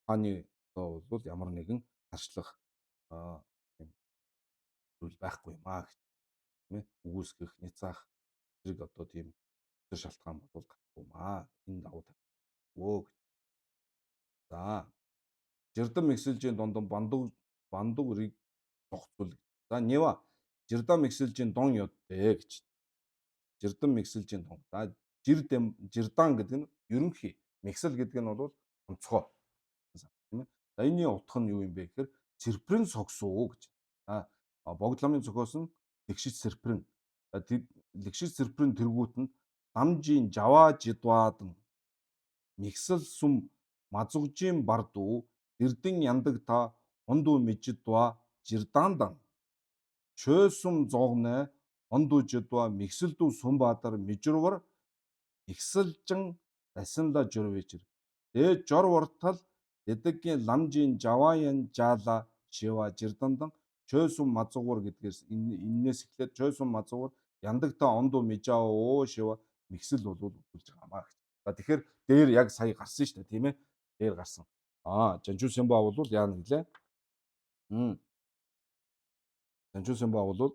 хааны одоо бол ямар нэгэн харшлах юм зүйл байхгүй юм аа гэх тийм ээ. Үгүйсгэх, няцаах зэрэг одоо тийм шалтгаан бол гарахгүй юм аа. Энэ дагуу тавьвөө. За жирдэн мэгсэлжийн дондон бандуг рыг зогцвол. За нева жирдэн мэгсэлжийн дон ёдтэй гэж. Жирдэн мэгсэлжийн дон. За жирдан гэдэг нь ерөнхий. Мэгсэл гэдэг нь бол онцгой. Тийм ээ. За энэний утга нь юу юм бэ гэхээр цэрпрэн согсуу гэж. Богдламын цохоос нь лэгшиж цэрпрэн. Лэгшиж цэрпрэн тэргүүт нь дамжийн жаваа жидваадан мэгсэл сум мазугжийн бардуу эрдэн яндаг та онду мэжидва жирдаандан чөөсүм зогнэ онду жидва мэгсэлдүү сумбаатар мижурвар мэгсэлжин дасинла жөрвэжэр дэ жор вортал дэдэггийн ламжийн жаваян жаала шива жирдандан чөөсүм мазугвар гэдгээс энээс эхлээд чөөсүм мазугвар яндаг та онду мижао шива мэгсэл болвол үзүүлж байгаамаа гэж. За тэгэхээр дээр яг сая гарсан шүү дээ тийм ээ. Дээр гарсан. Жанжуу Сямба бол яана гэлээ. Жанжуу Сямба бол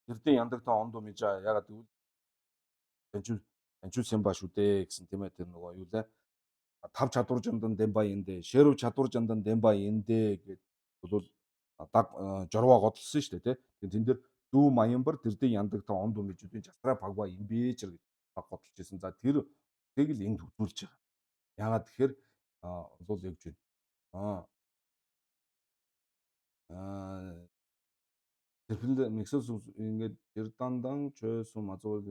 эрдэн яндаг та ондоо мижаа ягаад гэвэл Жанжуу Сямба шүү дээ гэсэн тийм ээ. Тэр нөгөө юу лээ. Тав чадвар жандан демба эндэ, шэрв чадвар жандан демба эндэ гэд бол даг жорвоо годолсон шүү дээ тийм. Тэн дээр дүү Маянбар тэрдэн яндаг та ондоо мижүүдийн жасраа пагва имбэж гэж годолж ирсэн. За тэр тийг л энд үзүүлж байгаа. Ягаад тэгэхээр бол явж байна. Тэрпэлд мэгсэлс ингээд жирдандан чөөсүм азуул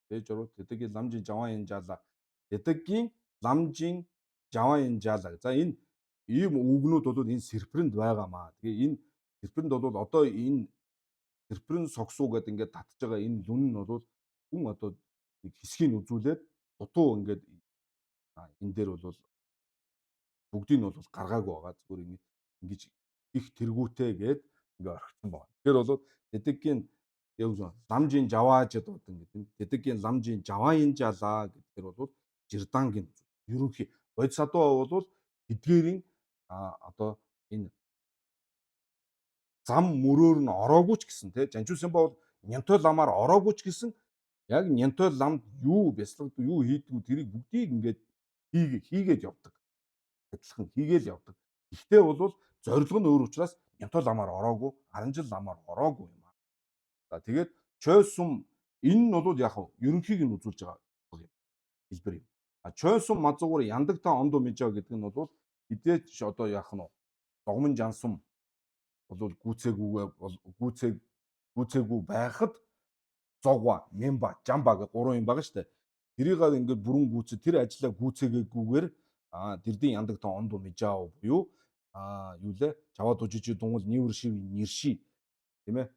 дэж ороод тэдгийн ламжийн жаваан жаала. Тэдгийн ламжийн жаваан жаала. За энэ ийм үгнүүд бол энэ сэрпрэнд байгаамаа. Тэгээ энэ сэрпрэнд бол одоо энэ сэрпрэн согсуу гэдэг ингээд татж байгаа энэ лүн нь бол хүн одоо нэг хэсгийг үзүүлээд дутуу ингээд энэ дээр бол бүгдийг нь бол гаргаагүй байгаа. Зүгээр ингэж их тэргүүтэй гээд ингээ орхисон байна. Тэр бол тэдгийн ламжийн жаваажд удан гэдэг нь тэдгийн ламжийн жаваан жалаа гэдгээр бол жирдангийн ерөнхий бодис адуу бол эдгээрийн одоо энэ зам мөрөөр нь ороогүй ч гэсэн тий Жанжуу Сямба бол нянтой ламаар ороогүй ч гэсэн яг нянтой ламд юу бяцлагдав юу хийдгүү тэрийг бүгдийг ингээд хийгээд явдаг. Адилхан хийгээл явдаг. Гэхдээ бол зорилго нь өөр учраас нянтой ламаар ороогүй, аранжил ламаар ороогүй юм аа. За тэгээд чойсум энэ нь бол яг ерөнхийг нь үзүүлж байгаа юм. Хэлбэр юм. Чойсум мазуур яндаг та ондоо мижаа гэдэг нь бол хідээч одоо яах нь догмон жансум бол гүцээгүй байхад зогва, мемба, жамба гэх гурван юм байгаа шүү дээ. Тэрийг ингээд бүрэн гүцээ тэр ажлаа гүцээгээгүйгээр дэрдийн яндаг та ондоо мижаа буюу юу лээ жаваад ужиж дунгал нүүршив нэрши тийм ээ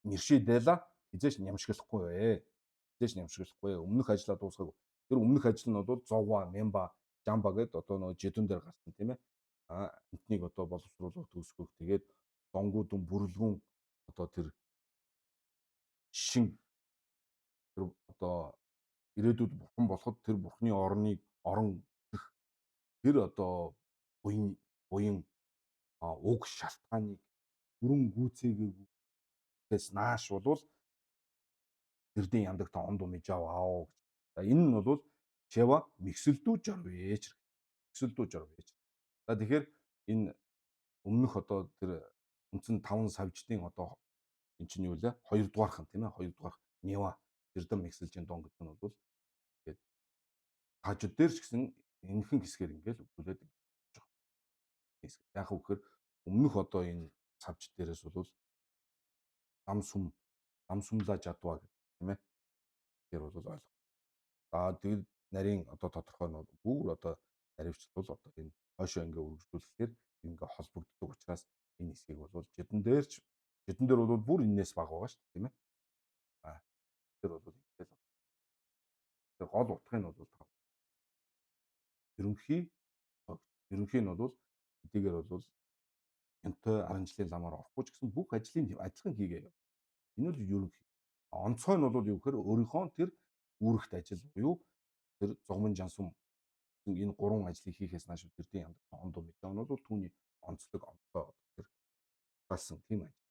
нэрши дэла хизээч нямшиглахгүй вэ. Хизээч нямшиглахгүй. Өмнөх ажлаа дуусгаагүй. Тэр өмнөх ажил нь бол зогва, мемба, жамба гэдэг одоо нөгөө жидүүн дээр гарсан тийм ээ. Энтнийг одоо боловсруулах төсгөх тэгээд донгуудын бүрэлгүүн одоо тэр шин тэр одоо ирээдүйд бурхан болоход тэр бурханы орон тэр одоо буян уг шалтгааныг бүрэн гүйцээгээс нааш бол тэрдийн яндаг та ондоо мижав аав гэж. За энэ нь бол Шева мэгсэлдүү жорвэж. Мэгсэлдүү жорвэж. За тэгэхээр энэ өмнөх одоо тэр үндсэн 5 савждын одоо эн чинь юу лээ? 2 дугаархан тийм ээ? 2 дугаар Нева Жирдэн мэгсэлжийн дон гэдэг нь бол тэгээд хажууд дээр ч гэсэн энэхэн хэсгээр ингээл үзүүлээд байгаа. Яг үхээр өмнөх одоо энэ цавж дээрээс бол нам сүм нам сүмла жадваа гэх тийм ээ. Тэр бол ойлгох. За тэгэл нарийн одоо тодорхой нь бол бүр одоо наривчлал одоо энэ хойшоо ингээ үргэлжлүүлэхээр ингээ холбогддог учраас энэ хэсгийг бол жидэн дээр бол бүр энээс бага байгаа шүү дээ тийм ээ. А тэр бол ингээл тэр гол утгыг нь бол ерөнхий ерөнхий нь бол эдгээр бол янтай аранчлалын ламаар орохгүй ч гэсэн бүх ажлыг адилхан хийгээ. Энэ бол ерөнхий. Онцгой нь бол юу гэхээр өөрийнхөө тэр үүрэгт ажил буюу тэр зогмон жансум энэ гурван ажлыг хийхээс нааш тэрдийн янз ондоо мэдээ нь бол түүний онцлог онцгой тэр галсан тийм ажил.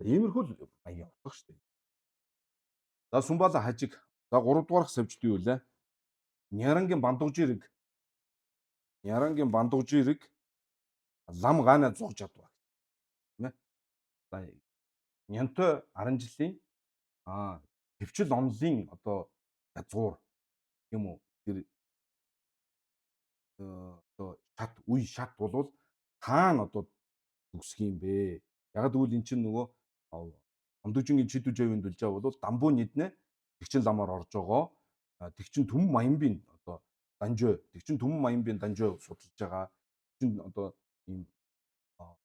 Иймэрхүү маягийн утга шүү дээ. За Сумбала хажиг. За 3 дугаарх савжид юу вэ? Нярангийн бандуужирэг лам гана зуг жадваа тийм ээ. За нянтой 10 жилийн төвчл онлын одоо язгуур юм уу тэр одоо шат болвол хаана одоо төгсөх юм бэ? Яг тэгвэл эн чинь нөгөө ондүжингийн чид үжэвийн дүлжээ бол дамбуу нийтнэ тэгчин ламаар орж байгаа. Тэгчин төмөн маянбын одоо данжоо тэгчин төмөн маянбын данжоо судалж байгаа. Тэгчин одоо ийм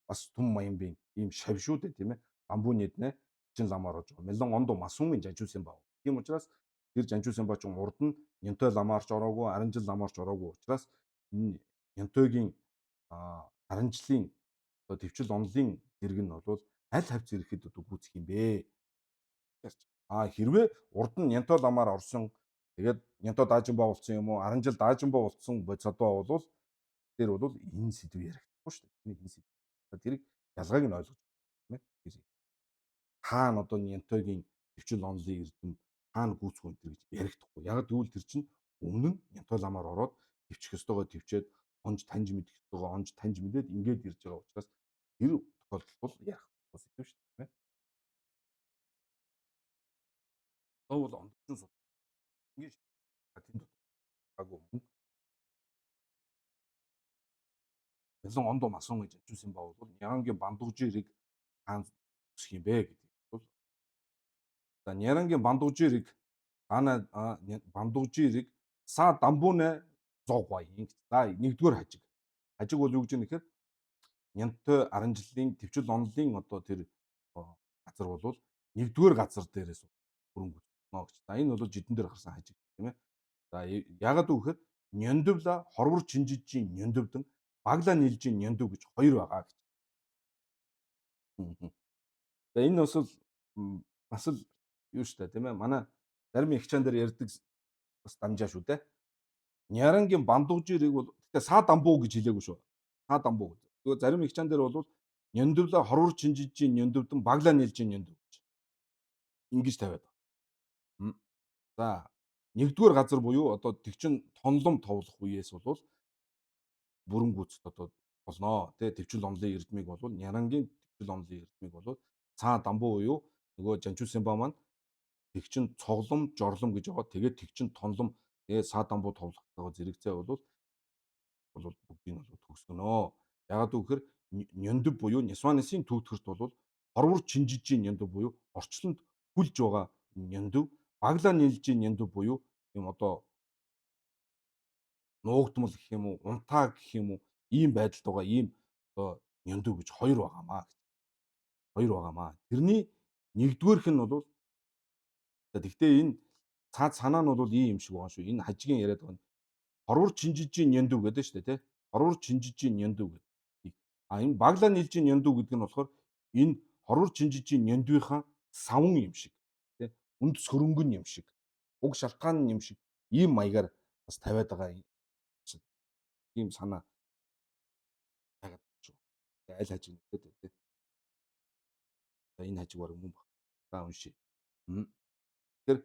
бас төмөн маянбын ийм шав шүү дээ тийм ээ. Дамбуу нийтнэ тэгчин ламаар орж байгаа. Мэлэн ондо масуумын жанжуусын бав. Тийм учраас тэр жанжуусын бав чинь урд нь нянтой ламаарч ороогүй, 10 жил ламаарч ороогүй учраас энэ нянтойгийн 10 жилийн одоо төвчл онлын зэрэг нь бол аль хавц ирэхэд одоо гүйцэх юм бэ? Хэрвээ урд нь нянтой ламаар орсон тэгээд нянтой даажинбаа болсон юм уу 10 жил даажинбаа болсон бодсодоо бол тэр бол энэ сэдв ярихгүй шүү дээ. Энэ сэдв. Тэрийг ялгааг нь ойлгож байна тийм ээ. Хаана одоо нянтойгийн төвчл онлын эрдэм хаана гүйцэх вэ гэж ярихдаггүй. Яг тэгвэл тэр чинь өмнө нь нянтой ламаар ороод төвчих ёстойгоо төвчээд онж таньж мэдэх ёстойгоо онж таньж мэдээд ингээд ирж байгаа учраас тэр тохиолдол бол ярих бас идэв шүү дээ. Бол ондчин суд. Ингээд тэнд агуу мөн. Ялан ондоо масан гэж ажуулсан баа бол Нярангийн бандуужирыг хаан өсөх юм бэ гэдэг бол за Нярангийн бандуужирыг са дамбуунэ зогваа. За нэгдүгээр хажиг. Хажиг бол юу гэж юм нэхэр нянтай 10 жилийн төвчл онлын одоо тэр газар бол нэгдүгээр газар дээрээс хөрөнгө гэж. За энэ бол жидэн дээр гарсан хажиг тийм ээ. За ягаад вэ гэхээр Нёндөвла хорвор чинжижийн Нёндөвдөн багла нийлжийн Нёндөв гэж хоёр байгаа гэж. За энэ бас л юу шүү дээ тийм ээ. Манай зарим их чан дээр ярьдаг бас дамжаа шүү дээ. Нярангийн бандуужирыг бол гэхдээ саа дамбуу гэж хэлээгүй шүү. Саа дамбуу гэж. Тэгээ зарим их чан дээр бол Нёндөвла хорвор чинжижийн Нёндөвдөн багла нийлжийн Нёндөв гэж. Ингэж тавиад байна. За нэгдүгээр газар буюу одоо тэгчин тонлом товлох үеэс бол бүрэн гүйцэд одоо болно. Тэгээ төвчл онлын эрдмийг бол Нярангийн төвчл онлын эрдмийг бол цаа дамбуу буюу нөгөө жанжуусын ба маань тэгчин цоглом жорлом гэж байгаа. Тэгээд тэгчин тонлом тэгээ саа дамбуу товлохтойгоо зэрэгцээ бол бүгдийг нь бол төгсгөнөө. Ягаад гэвэл Нёндөв буюу Нисванысын төвтгөрт бол хорвор чинжижийн Нёндөв буюу орчлонд хүлж байгаа Нёндөв багла нийлжийн Нёндөв буюу юм одоо нуугдмал гэх юм уу, унтаа гэх юм уу, ийм байдалд байгаа ийм одоо Нёндөв гэж хоёр байгаамаа гэж. Хоёр байгаамаа. Тэрний нэгдүгээрх нь бол тэгтээ энэ цаад санаа нь бол ийм юм шиг байгаа шүү. Энэ хажигийн яриад байгаа нь хорвор чинжижийн Нёндөв гэдэг шүү дээ, тий. Хорвор чинжижийн Нёндөв гэдэг. Энэ багла нийлжийн Нёндөв гэдэг нь болохоор энэ хорвор чинжижийн Нёндвийнхаа савн юм шиг, тий. Үндэс хөрөнгөн юм шиг, уг шалтгаан юм шиг ийм маягаар бас тавиад байгаа ийм санаа тагаад шүү. Аль хажиг нэгэд тий. За энэ хажиг баг мөн баг. За уншия. Тэгэхээр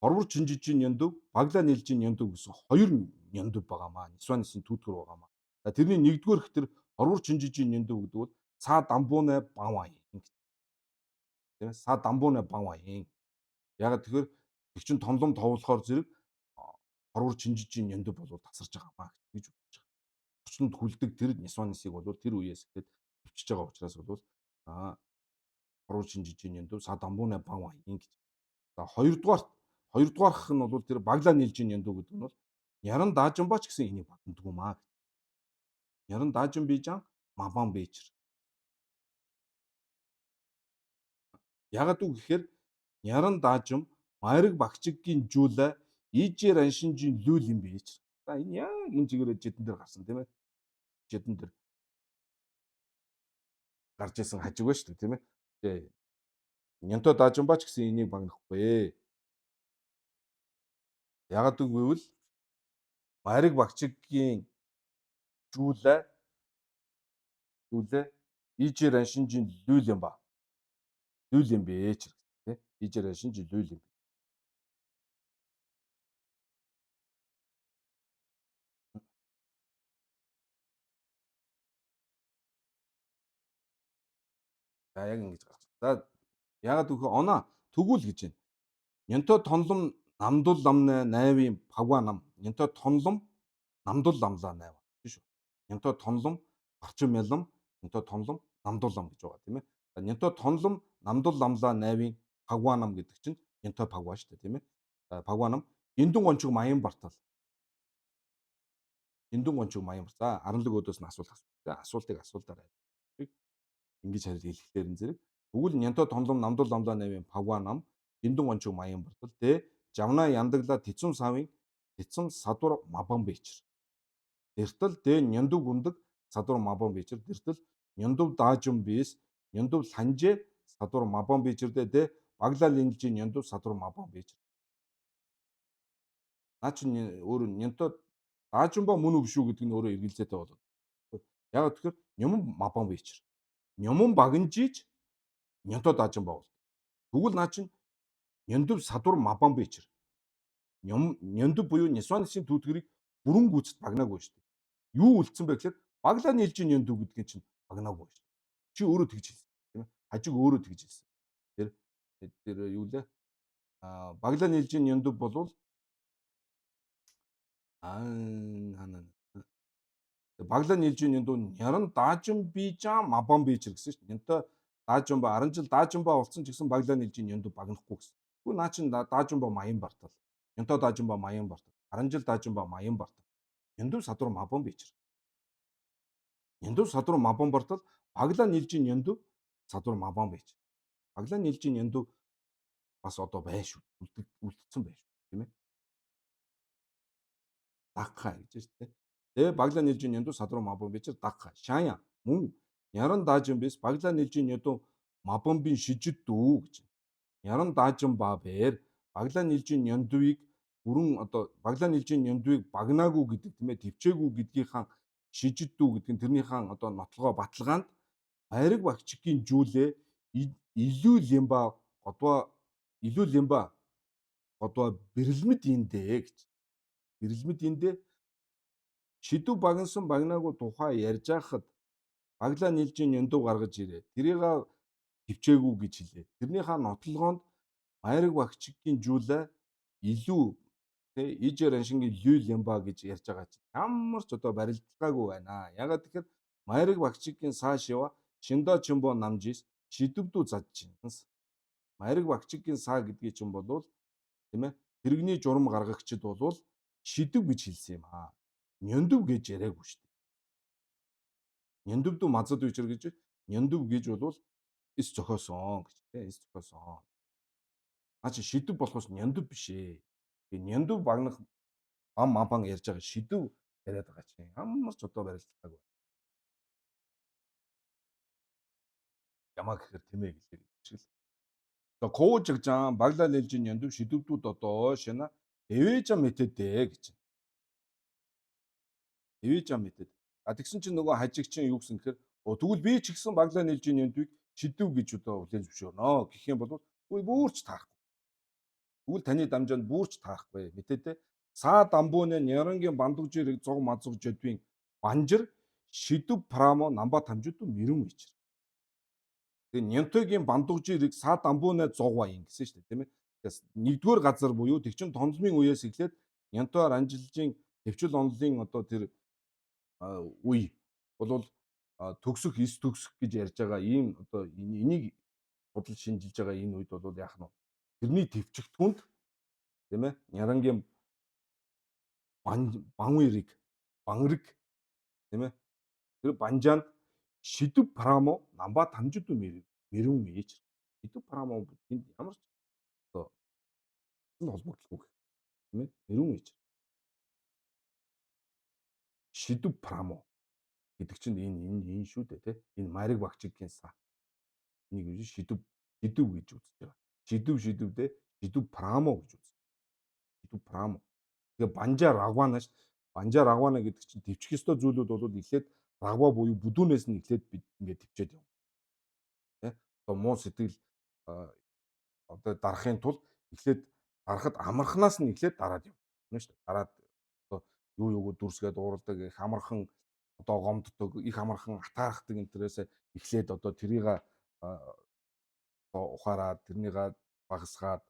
хорвор чинжижийн Нёндөв, багла нийлжийн Нёндөв гэсэн хоёр Нёндөв байгаамаа. Нисванысын түүтгэр байгаамаа. За тэрний нэгдүгээрх тэр хорвор чинжижийн Нёндөв гэдэг бол цаа дамбуунэ баваа юм. Тийм ээ. Са дамбуунэ баваа юм. Яг тэгэхээр тэгчин тонлом товлохоор зэрэг хорвор чинжижийн Нёндөв бол тасарч байгаамаа гэж бодож байгаа. орчинд хүлдэг тэр Нисванисыг бол тэр үеэс ихэд өвчиж байгаа учраас бол хоруу шинжижийн янду садамбууны бав аян гэж. За хоёрдугаарх нь бол тэр баглаа нийлжийн янду гэдэг нь бол Няран даажинбаа ч гэсэн энийг багтдаг юм аа. Няран даажин бийжан мабан бэйчэр. Ягаад үг гэхээр Няран даажим Майраг багчиггийн жуулаа Ижээр аншинжийн лүүл юм бийч. За энэ яг энэ чигээрээ жидэн дээр гарсан тийм ээ. Жидэн дээр гарч исэн хажиг ба шүү дээ тийм ээ. Тэгээ Нянто даажинбаа ч гэсэн энийг багнахгүй. Ягаад гэвэл Майраг багчиггийн жуулаа Ижээр аншинжийн лүүл юм ба. Лүүл юм бийч тийм. Ижээр аншинжийн лүүл юм. За яг ингэж гарч. За ягаад гэвэл оноо тэгвэл гэж байна. Нянто тонлом намдул ламна найвын пагва нам. Нянто тонлом намдул ламлаа найва. Биш үү? Нянто тонлом орчин мялам, нянто тонлом намдул лам гэж байгаа тийм ээ. Нянто тонлом намдул ламлаа найвын пагва нам гэдэг чинь нянто пагва шүү дээ тийм ээ. Пагва нам Эндүн гончиг маян бартал. Эндүн гончиг маян бар. За 11 өдөөс нь асуултыг асуултаарай. Ингэж хэлэхлээр энэ зэрэг тэгвэл Нянто тонлом намдул ламлаа найвын пагва нам Эндүн гончиг маян бартал тэ жавна яндагла тэцэм савын тэцэм садвар мабан бэйчэр. Дэртэл дэ Нянду гундаг садвар мабан бэйчэр. Дэртэл Нянду даажим бис Нянду санжээ садвар мабан бэйчэр дэ баглаа линжийн Нянду садвар мабан бэйчэр. Наа чи өөр Нянто даажимба мөн үг шүү гэдэг нь өөрөө эргэлзээтэй болоод. Яг тэгэхээр няман мабан бэйчэр. Няман багнжиж Нянто даажимба бол. Тэгвэл наа чин Нянду садвар мабан бэйчэр. Нянду буюу Нисванисын түүтгэрийг бүрэн гүйцэд багнаагүй шүү дээ. Юу үлдсэн бэ гэхээр баглаа нийлжийн Нянду гэдгийг чинь багнаагүй шүү дээ. Чи өөрөө тэгж хэлсэн тийм ээ. Хажиг өөрөө тэгж хэлсэн. Тэр юу лээ? Баглаа нийлжийн Нянду болвол баглаа нийлжийн Нянду Няран даажин бийжан мабан бийчэр гэсэн шүү дээ. Нянто даажинба 10 жил даажинба болсон ч гэсэн баглаа нийлжийн Нянду багнахгүй гэсэн. Тэгвэл наа чин даажинба маян бартал. Нянто даажинба маян бартал. 10 жил даажинба маян бартал. Нянду садвар мабан бийчэр. Нянду садвар мабан бартал баглаа нийлжийн Нянду садвар мабан бийчэр. Баглаа нийлжийн Нянду бас одоо байш үлдсэн байш тийм ээ. Дагхаа гэж шүү дээ. Тэгээ баглаа нийлжийн Нянду садвар мабан бийчэр дагхаа. Шаяа мөн Няран даажин бис баглаа нийлжийн Нянду мабанбын шижид дүү гэж. Няран даажин ба бээр баглаа нийлжийн Няндуийг бүрэн одоо баглаа нийлжийн Няндуийг багнаагүй гэдэг тийм ээ төвчээгүй гэдгийнхаа шижид дүү гэдэг нь тэрнийхэн одоо нотлогоо баталгаанд Майраг багчиггийн жүүлээ илүү лямба годва бэрэлмэд индэ гэж. Бэрэлмэд индэ шидэв багнсан багнаагүй тухай ярьж байхад баглаа нийлжийн Нянду гаргаж ирээ. Тэрийг төвчээгүй гэж хэлээ. Тэрнийхээ нотлогоонд Майраг багчиггийн жуулаа илүү тэ Ижээр аншингийн лүүл ямба гэж ярьж байгаа чинь ямар ч одоо барилдлагаагүй байна. Ягаад тэгэхээр Майраг багчиггийн саашива шиндо чимбо намжис шидэвдүү зад чинс. Майраг багчиггийн саа гэдгийг чинь болвол тийм ээ тэрэгний журам гаргагчид болвол шидэв гэж хэлсэн юм аа. Няндөв гэж яриаггүй шүү дээ. Няндөвдүү мазад үчир гэж няндөв гэж болвол эс зохиосон гэж тийм эс зохиосон. Наа чи шидэв болохоос няндөв биш ээ. Тэгээ няндөв багнах мамбан ярьж байгаа шидэв яриад байгаа чинь ямар ч одоо барилдлагаагүй. Ямаа гэхээр тэмээ гэлээ гэж шиг л. За коожигжан баглаа лэлжин няндөв шидэвдүүд одоо шина эвэжа мэтэдэ гэж. Эвэжа мэтэд. Тэгсэн чинь нөгөө хажиг чинь юу гэсэн гэхээр тэгвэл би ч гэсэн баглаа нийлжийн няндөв шидэв гэж одоо хүлээн зөвшөөрнө гэх юм бол бүрч таахгүй. Тэгвэл таны дамжаанд бүрч таахгүй мэтэдэ. Саа дамбууны Нярангийн бандугжирэг зог мазуг жодвийн банжир шидэв прамо намба тамжууд мэрэн ичэр. Тэгээ Нянтогийн бандугжирэг саа дамбууны зог баян гэсэн шүү дээ тийм ээ. Тэгээс нэгдүгээр газар буюу тэг чин томлмын үеэс эхлээд Нянтоор анжилжийн төвчл онлын одоо тэр үе болвол төгсөх, эс төгсөх гэж ярьж байгаа ийм одоо энийг судал шинжилж байгаа энэ үед бол яах нь вэ? Тэрний төвчгтгүнд тийм ээ Нярангийн банвирыг банрэг тийм ээ тэр банжаанд шидэв прамо намба тамжиду мэрүүн ээж шидэв прамо энд ямар ч одоо холбогдлого тийм ээ мэрүүн ээж шидэв прамо гэдэг чинь энэ шүү дээ тийм энэ мариг багчгийн са энийг юу шидэв гэж үзэж байгаа. Шидэвдээ шидэв прамо гэж үздэг. Шидэв прамо. Тэгээ банжа рагвана шүү дээ. Банжа рагвана гэдэг чинь төвчих ёстой зүйлүүд бол эхлээд рагва буюу бүдүүнээс нь эхлээд бид ингээд төвчээд явна. Тэ? Одоо муу сэтгэл одоо дарахын тулд эхлээд дарахад амархнаас нь эхлээд дараад явна. Тэ шүү дээ. Дараад одоо юуг дүрсгээд уурладаг их амархан одоо гомддог их амархан атаархдаг интерээс эхлээд одоо тэрийг ухаарад тэрнийгээ багасгаад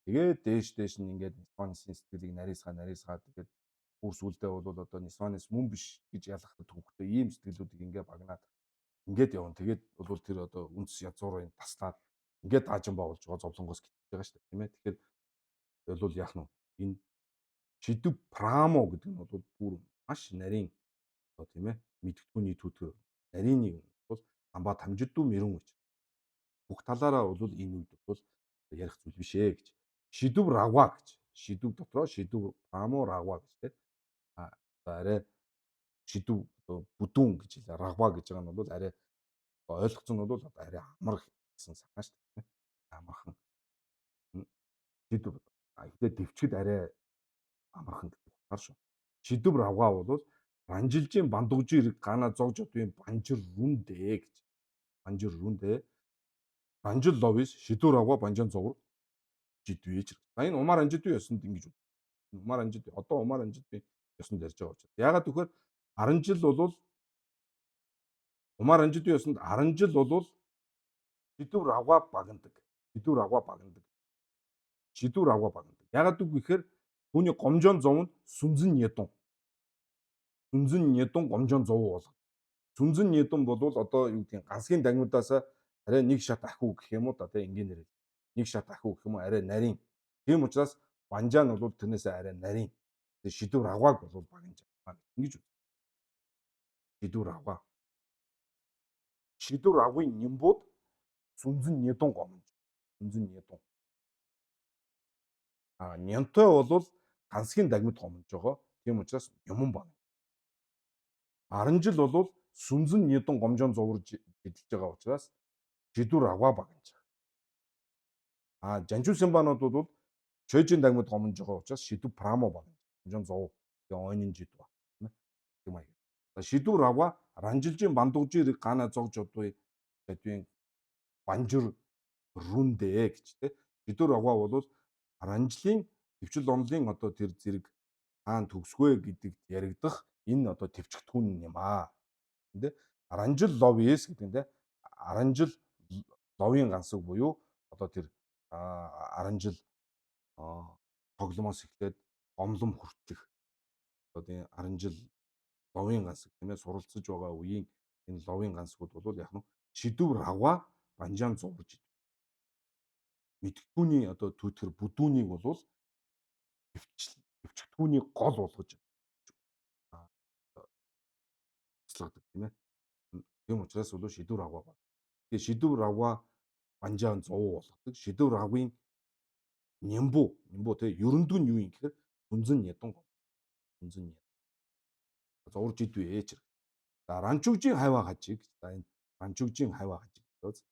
тэгээд дээш нь ингээд Нисванысын сэтгэлийг нарийсгаад тэгээд бүр сүлдээ бол одоо Нисванис мөн биш гэж ялгахад төвхтэй ийм сэтгэлүүдийг ингээд багнаад ингээд явна. Тэгээд бол тэр одоо үндэс язгуурын таслаад ингээд даажин боолж байгаа зовлонгоос гитэж байгаа шүү дээ тийм ээ. Тэгэхээр бол яах нь энэ шидэв прамо гэдэг нь бол бүр маш нарийн одоо тийм ээ мэдгдгүүний түүтгэр нарийн нэг бол амба тамжиддуу мэрүүн гэж бүх талаараа бол энэ үед бол ярих зүйл биш ээ гэж. Шидэв рагва гэж. Шидэв дотроо шидэв прамо рагва гэж тийм. Одоо арай шидэв одоо бүдүүн гэж хэлээ. Рагва гэж байгаа нь бол арай ойлгоцсон нь бол арай амар гэсэн санаа шүү дээ. Амархан. Шидэв ихтэй дэвчгэд арай амархан гэдэг утгаар шүү. Шидэв рагва бол ранжилжийн бандугжи хэрэг гана зогж одын банжир рүндэ гэж. Банжир рүндэ. Банжил ловис шидэв рагва банжан зовр жидвэж. Энэ умаар анжидвэ ёсонд ингэж үү. Умаар анжидвэ одоо умаар анжидвэ ёсонд ярьж байгаа учраас. Ягаад гэвэл 10 жил бол умаар анжидвэ ёсонд 10 жил бол шидэв рагва багнадаг. Шидэв рагва багнадаг. Шидэв рагва багнадаг. Ягаад гэвэл түүний гомжоон зов нь сүнзэн нядун. Сүнзэн нядун гомжоон зов бол. Сүнзэн нядун бол одоо юу гэдэг ганцгийн дагнуудаас арай нэг шат ахиу гэх юм уу да тийм энгийнээр нэг шат ахиу гэх юм уу арай нарийн. Тийм учраас банжаа нь бол тэрнээсээ арай нарийн. Тэгээ шидэв рагваг бол багнаж байгаа. Ингэж үү. Шидэв рагва. Шидэв рагвын нямбууд сүнзэн нядун гомж. Сүнзэн нядун. Нянтой бол ганцгийн дагнууд гомж байгаа. Тийм учраас юмн баг. 10 жил бол сүнзэн нядун гомжоон зоврж эдэлж байгаа учраас шидэв рагва багнаж байгаа. Жанжуу симбанууд бол чойжин дагнууд гомж байгаа учраас шидэв прамо багнаж. Гомжоон зов тэгээ ойнын жид ба. Тийм аа. Шидэв рагва ранжилжийн бандугжирыг гана зогж одгүй гэдвийн банжир рүндэ гэж тийм. Шидэв рагва бол ранжлын төвчл онлын одоо тэр зэрэг хаана төгсгөө гэдэгт яригдах энэ одоо төвчгтгүүн юм аа. Тэ ранжил ловис гэдэг нь тэ аранжил ловын гансаг буюу одоо тэр аранжил тогломоос эхлээд гомлом хүртэх одоо тийм аранжил ловын гансаг тийм ээ суралцж байгаа үеийн энэ ловын гансгууд бол яг нь шидэв рагва банжаан зурж мэдгдгүүний одоо түүтгэр бүдүүнийг бол төвчгтгүүний гол болгож туслахдаг тийм ээ. Тийм учраас бол шидэв рагва баг. Тэгээ шидэв рагва банжаан 100 болгодог. Шидэв рагвын нямбу тий ерөндөг нь юу юм гэхээр сүнзэн ядун. Сүнзэн ядун. Зурж идвэ ээч. За ранчугжийн хайва хажиг. За энэ ранчугжийн хайва хажиг гэж.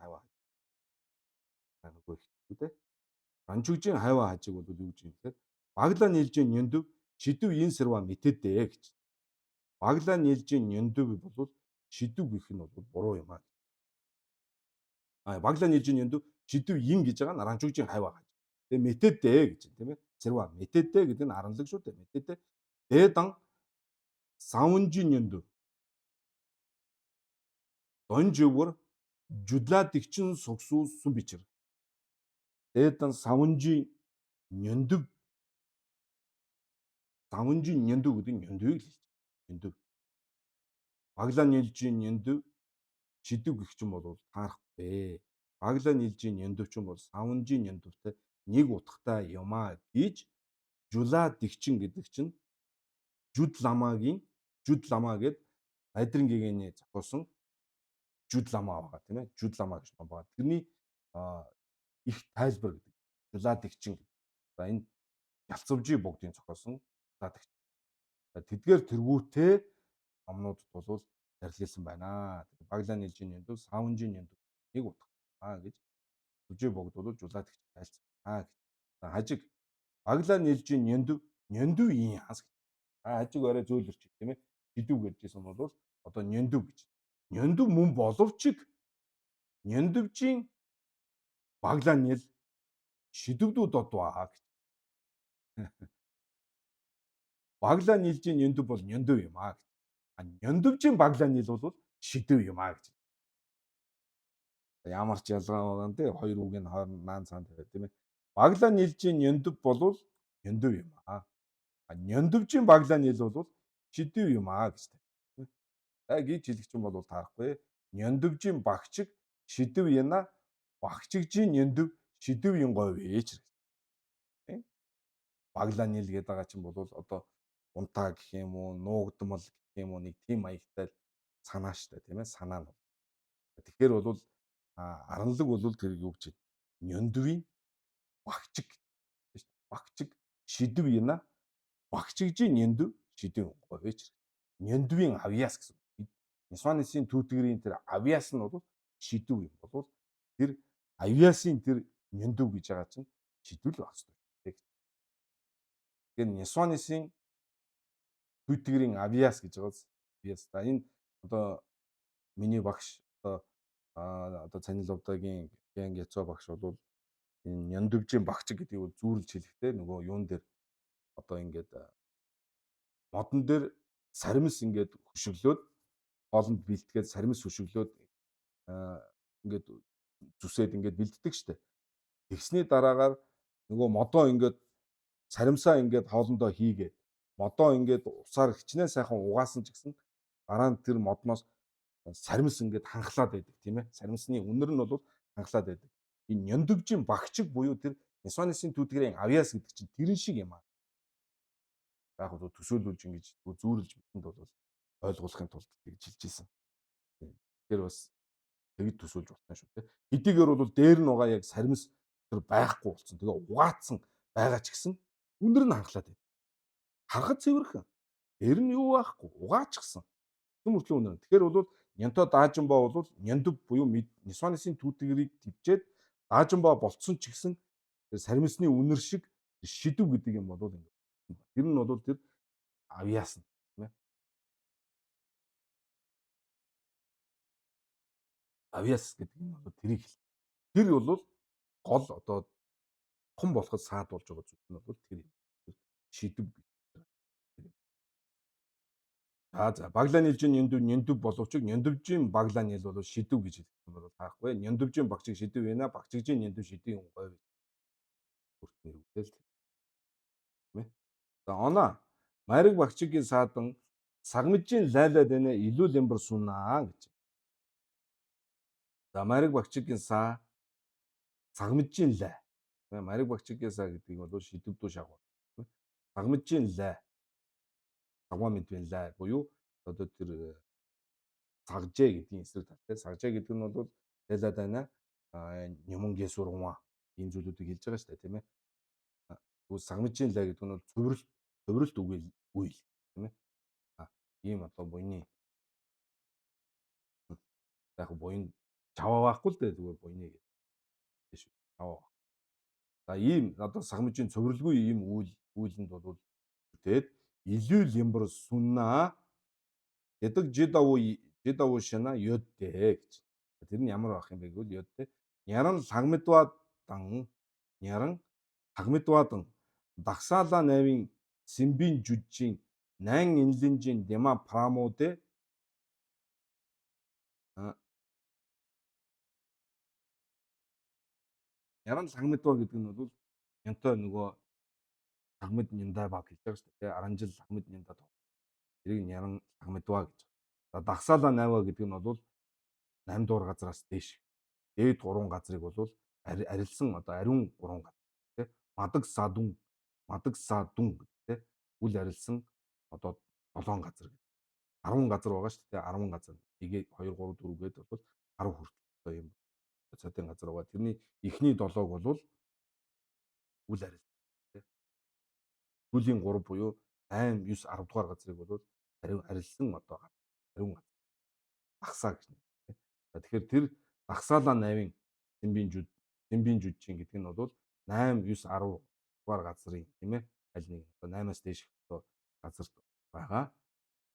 Хайва нөгөө ихтэй тий. Ранчугжийн хайва хажиг бол юу гэж юм гэхээр багла нийлжийн няндөв шидэв ин сэрва мэтэдээ гэж. Багла нийлжийн няндөв бол шидэв гэх нь бол буруу юм аа. Багла нийлжийн няндөв шидэв ин гэж байгаа нь ранчугжийн хайва хажиг. Тэгээ мэтэдээ гэж тийм ээ. Сэрва мэтэдээ гэдэг нь аранлаг шүү дээ. Мэтэдээ. Дээдан савнжийн няндөв донжөвөр жудлаадэгчин согсуусан бичэр. Дээдан савнжийн няндөв гэдэг нь няндөвийг л хэлж. Няндөв. Баглаа нийлж ийн няндөв шидэв гэх чинь бол таарахгүй. Баглаа нийлж ийн няндөв чинь бол савнжийн няндэвтай нэг утгатай юм аа гэж жулаа дэгчин гэдэг чинь жүд ламаа гэд Айдран гэгэний зохиосон жүд ламаа байгаа тийм ээ. Жүд ламаа гэж ном байгаа. Тэрний их тайлбар гэдэг. Жулаа дэгчин. За энэ Ялцавжи богдын зохиосон жулаа дэгчин. Тэдгээр тэргүүтээ номнуудад бол зарлийлсан байна. Баглаа нийлжийн няндөв, савнжийн няндөв нэг утга гэж Сүжээ богд бол жулаа дэгчин тайлцсан байна гэж. За хажиг баглаа нийлжийн няндөв яас гэж. Хажиг орой зөөлөрч тийм ээ. Шидэв гэж хэлсэн бол одоо няндөв гэж. Няндөв мөн боловч няндвжийн баглаа нийл шидэвдүүд одваа гэж. Баглаа нийлжийн няндв бол няндв юм аа гэж. Няндвжийн баглаа нийл бол шидэв юм аа гэж. Ямар ч ялгаа байгаа нэ хоёр үгийн хооронд наан цаан тавиад тийм ээ. Баглаа нийлжийн няндв бол няндв юм аа. Няндвжийн баглаа нийл бол шидэв юм аа гэж. Гэж хэлэх юм бол таарахгүй. Няндвжийн багчиг шидэв яна багчигжийн няндв шидэв юм говь ээж. Баглаа нийл гэдэг байгаа чинь бол одоо унтаа гэх юм уу, нуугдмал гэх юм уу нэг тийм маягтай санаа штэ тийм ээ санаа нь. Тэгэхээр бол аранлаг бол тэр юу гэж няндвийн багчиг тийм штэ. Багчиг шидэв яна багчигжийн няндв шидэв говьж. Няндвийн авьяас гэсэн. Нисванысын түүтгэрийн тэр авьяас нь бол шидэв юм бол тэр авьяасын тэр няндв гэж байгаа чинь шидэв л байх хэрэгтэй. Тэгэхээр Нисванысын түүтгэрийн авьяас гэж байгаас авьяас. За энэ одоо миний багш одоо Цанил Увдагийн Гэн Гяцо багш бол энэ няндвжийн багчиг гэдгийг бол зүүрлж хэлэхдээ нөгөө юун дээр одоо ингээд модон дээр саримс ингээд хөшөглөөд хоолнд бэлтгээд саримс хөшөглөөд ингээд зүсээд ингээд бэлддэг штэ. Тэгсний дараагаар нөгөө модоо ингээд саримсаа ингээд хоолндоо хийгээд модоо ингээд усаар хичнээн сайхан угаасан ч гэсэн дараа нь тэр модноос саримс ингээд ханхлаад байдаг тийм ээ. Саримсны үнэр нь бол ханхлаад байдаг. Энэ няндвжийн багчиг буюу тэр Нисванысын түүтгэрийн авьяас гэдэг чинь тэрэн шиг юм аа. Яг нь төсөөлүүлж ингэж зүүрлж бидэнд бол ойлгуулахын тулд гэж хэлж ийсэн. Тэгэхээр бас тэгж төсөөлж болно шүү дээ. Хэдийгээр бол дээр нь байгаа яг саримс тэр байхгүй болсон. Тэгээ угаацсан байгаа ч гэсэн үнэр нь ханхлаад байна. Харахад цэвэрхэн. Дээр нь юу байхгүй угаачихсан. Мөртлөө үнэр. Тэгэхээр бол Нянто Даажинбаа бол Няндв буюу Нисванысын түүтгэрийг төвчээд Даажинбаа болцсон ч гэсэн тэр саримсны үнэр шиг шидэв гэдэг юм бол ингэ. Тэр нь бол тэр авьяас нь тийм ээ. Авьяас гэдэг нь бол тэрийг хэл. Тэр бол гол одоо хон болоход саадуулж байгаа зүйл нь бол тэр юм. Шидэв гэж. За баглаа нийлжийн няндв боловч няндвжийн баглаа нийл бол шидэв гэж хэлэх юм бол таахгүй. Няндвжийн багчиг шидэв байна. Багчигжийн няндв шидэв юм говь. Бүртнэр үгдэл тийм ээ. За оноо мариг багчигийн саадан сагмжийн лайлаад байна илүү лямбар сунаа гэж. За мариг багчигийн саа сагмжийн лай. Мариг багчигийн саа гэдгийг бол шидэвдүү шагвар. Сагмжийн лай. Сагваа мэдвэн лай буюу одоо тэр сагжээ гэдгийн эсрэг талтай. Сагжээ гэдэг нь бол лайлаад байна. Нямунгийн сургуун ийм зүйлүүдийг хэлж байгаа шүү дээ тийм ээ. Тэгвэл сагмжийн лай гэдэг нь бол цувралт үйл тийм ээ. Ийм одоо буйны яг буйн чаваа байхгүй л дээ зүгээр буйны гэдэг шүү. Чаваа. За ийм одоо сагмжийн цувралгүй ийм үйлэнд бол тэгээд илүү лямбар сүннаа ядаг жидавуу шина ёддэ гэж. Тэр нь ямар байх юм бэ гэвэл ёддэ няран лагмидваадан дагсаалаа найвын симбин жүжжийн найн инлинжийн дема прамуудэ Яран лагмидваа гэдэг нь бол янтай нөгөө лагмид нянда баг гэж байгаа шүү дээ. 10 жил лагмид нянда тоо. Тэрийг Няран лагмадва гэж. За дагсаалаа найваа гэдэг нь бол 8 дугаар газраас дээш. Дээд 3 газрыг бол арилсан одоо ариун 3 газар тий. Мадаг садун тий. Үл арилсан одоо 7 газар гэдэг. 10 газар байгаа шүү дээ. 10 газар. Тэгээ 2 3 4 гээд бол 10 хүртэл одоо юм цадын газар байгаа. Тэрний эхний 7-ог бол үл арилсан тий. Сүүлийн 3 буюу 8 9 10 дугаар газрыг бол арилсан одоо ариун газар дагсаа гэж нэр тий. За тэгэхээр тэр дагсаалаа 8-ын Сэмбийн жүжигчин гэдэг нь бол 8 9 10 дугаар газрын тийм ээ аль нэг одоо 8-аас дээш одоо газарт байгаа.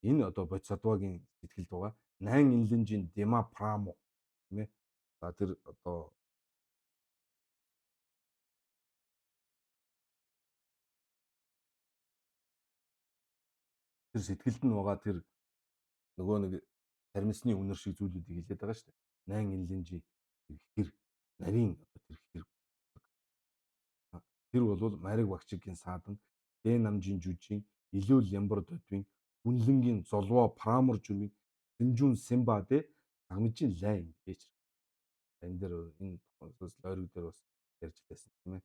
Энэ одоо Бодисодвагийн сэтгэлд байгаа. Найн инлэнжийн Дема Прамо тийм ээ. За тэр одоо тэр сэтгэлд нь байгаа тэр нөгөө нэг тармисны үнэр шиг зүйлүүдийг хэлээд байгаа шүү дээ. Найн инлэнжийн тэр нарийн одоо тэр бол Мариг Багчигийн саадан Дэ намжийн жүжийн Илүү Лямбар додвин Хүнлэнгийн золвоо Прамор жүмийн Сэмжүүн Сэмбадэ агмжийн лай юм гэж. Энэ дээр энэ лойрог дээр бас ярьж байсан тийм ээ.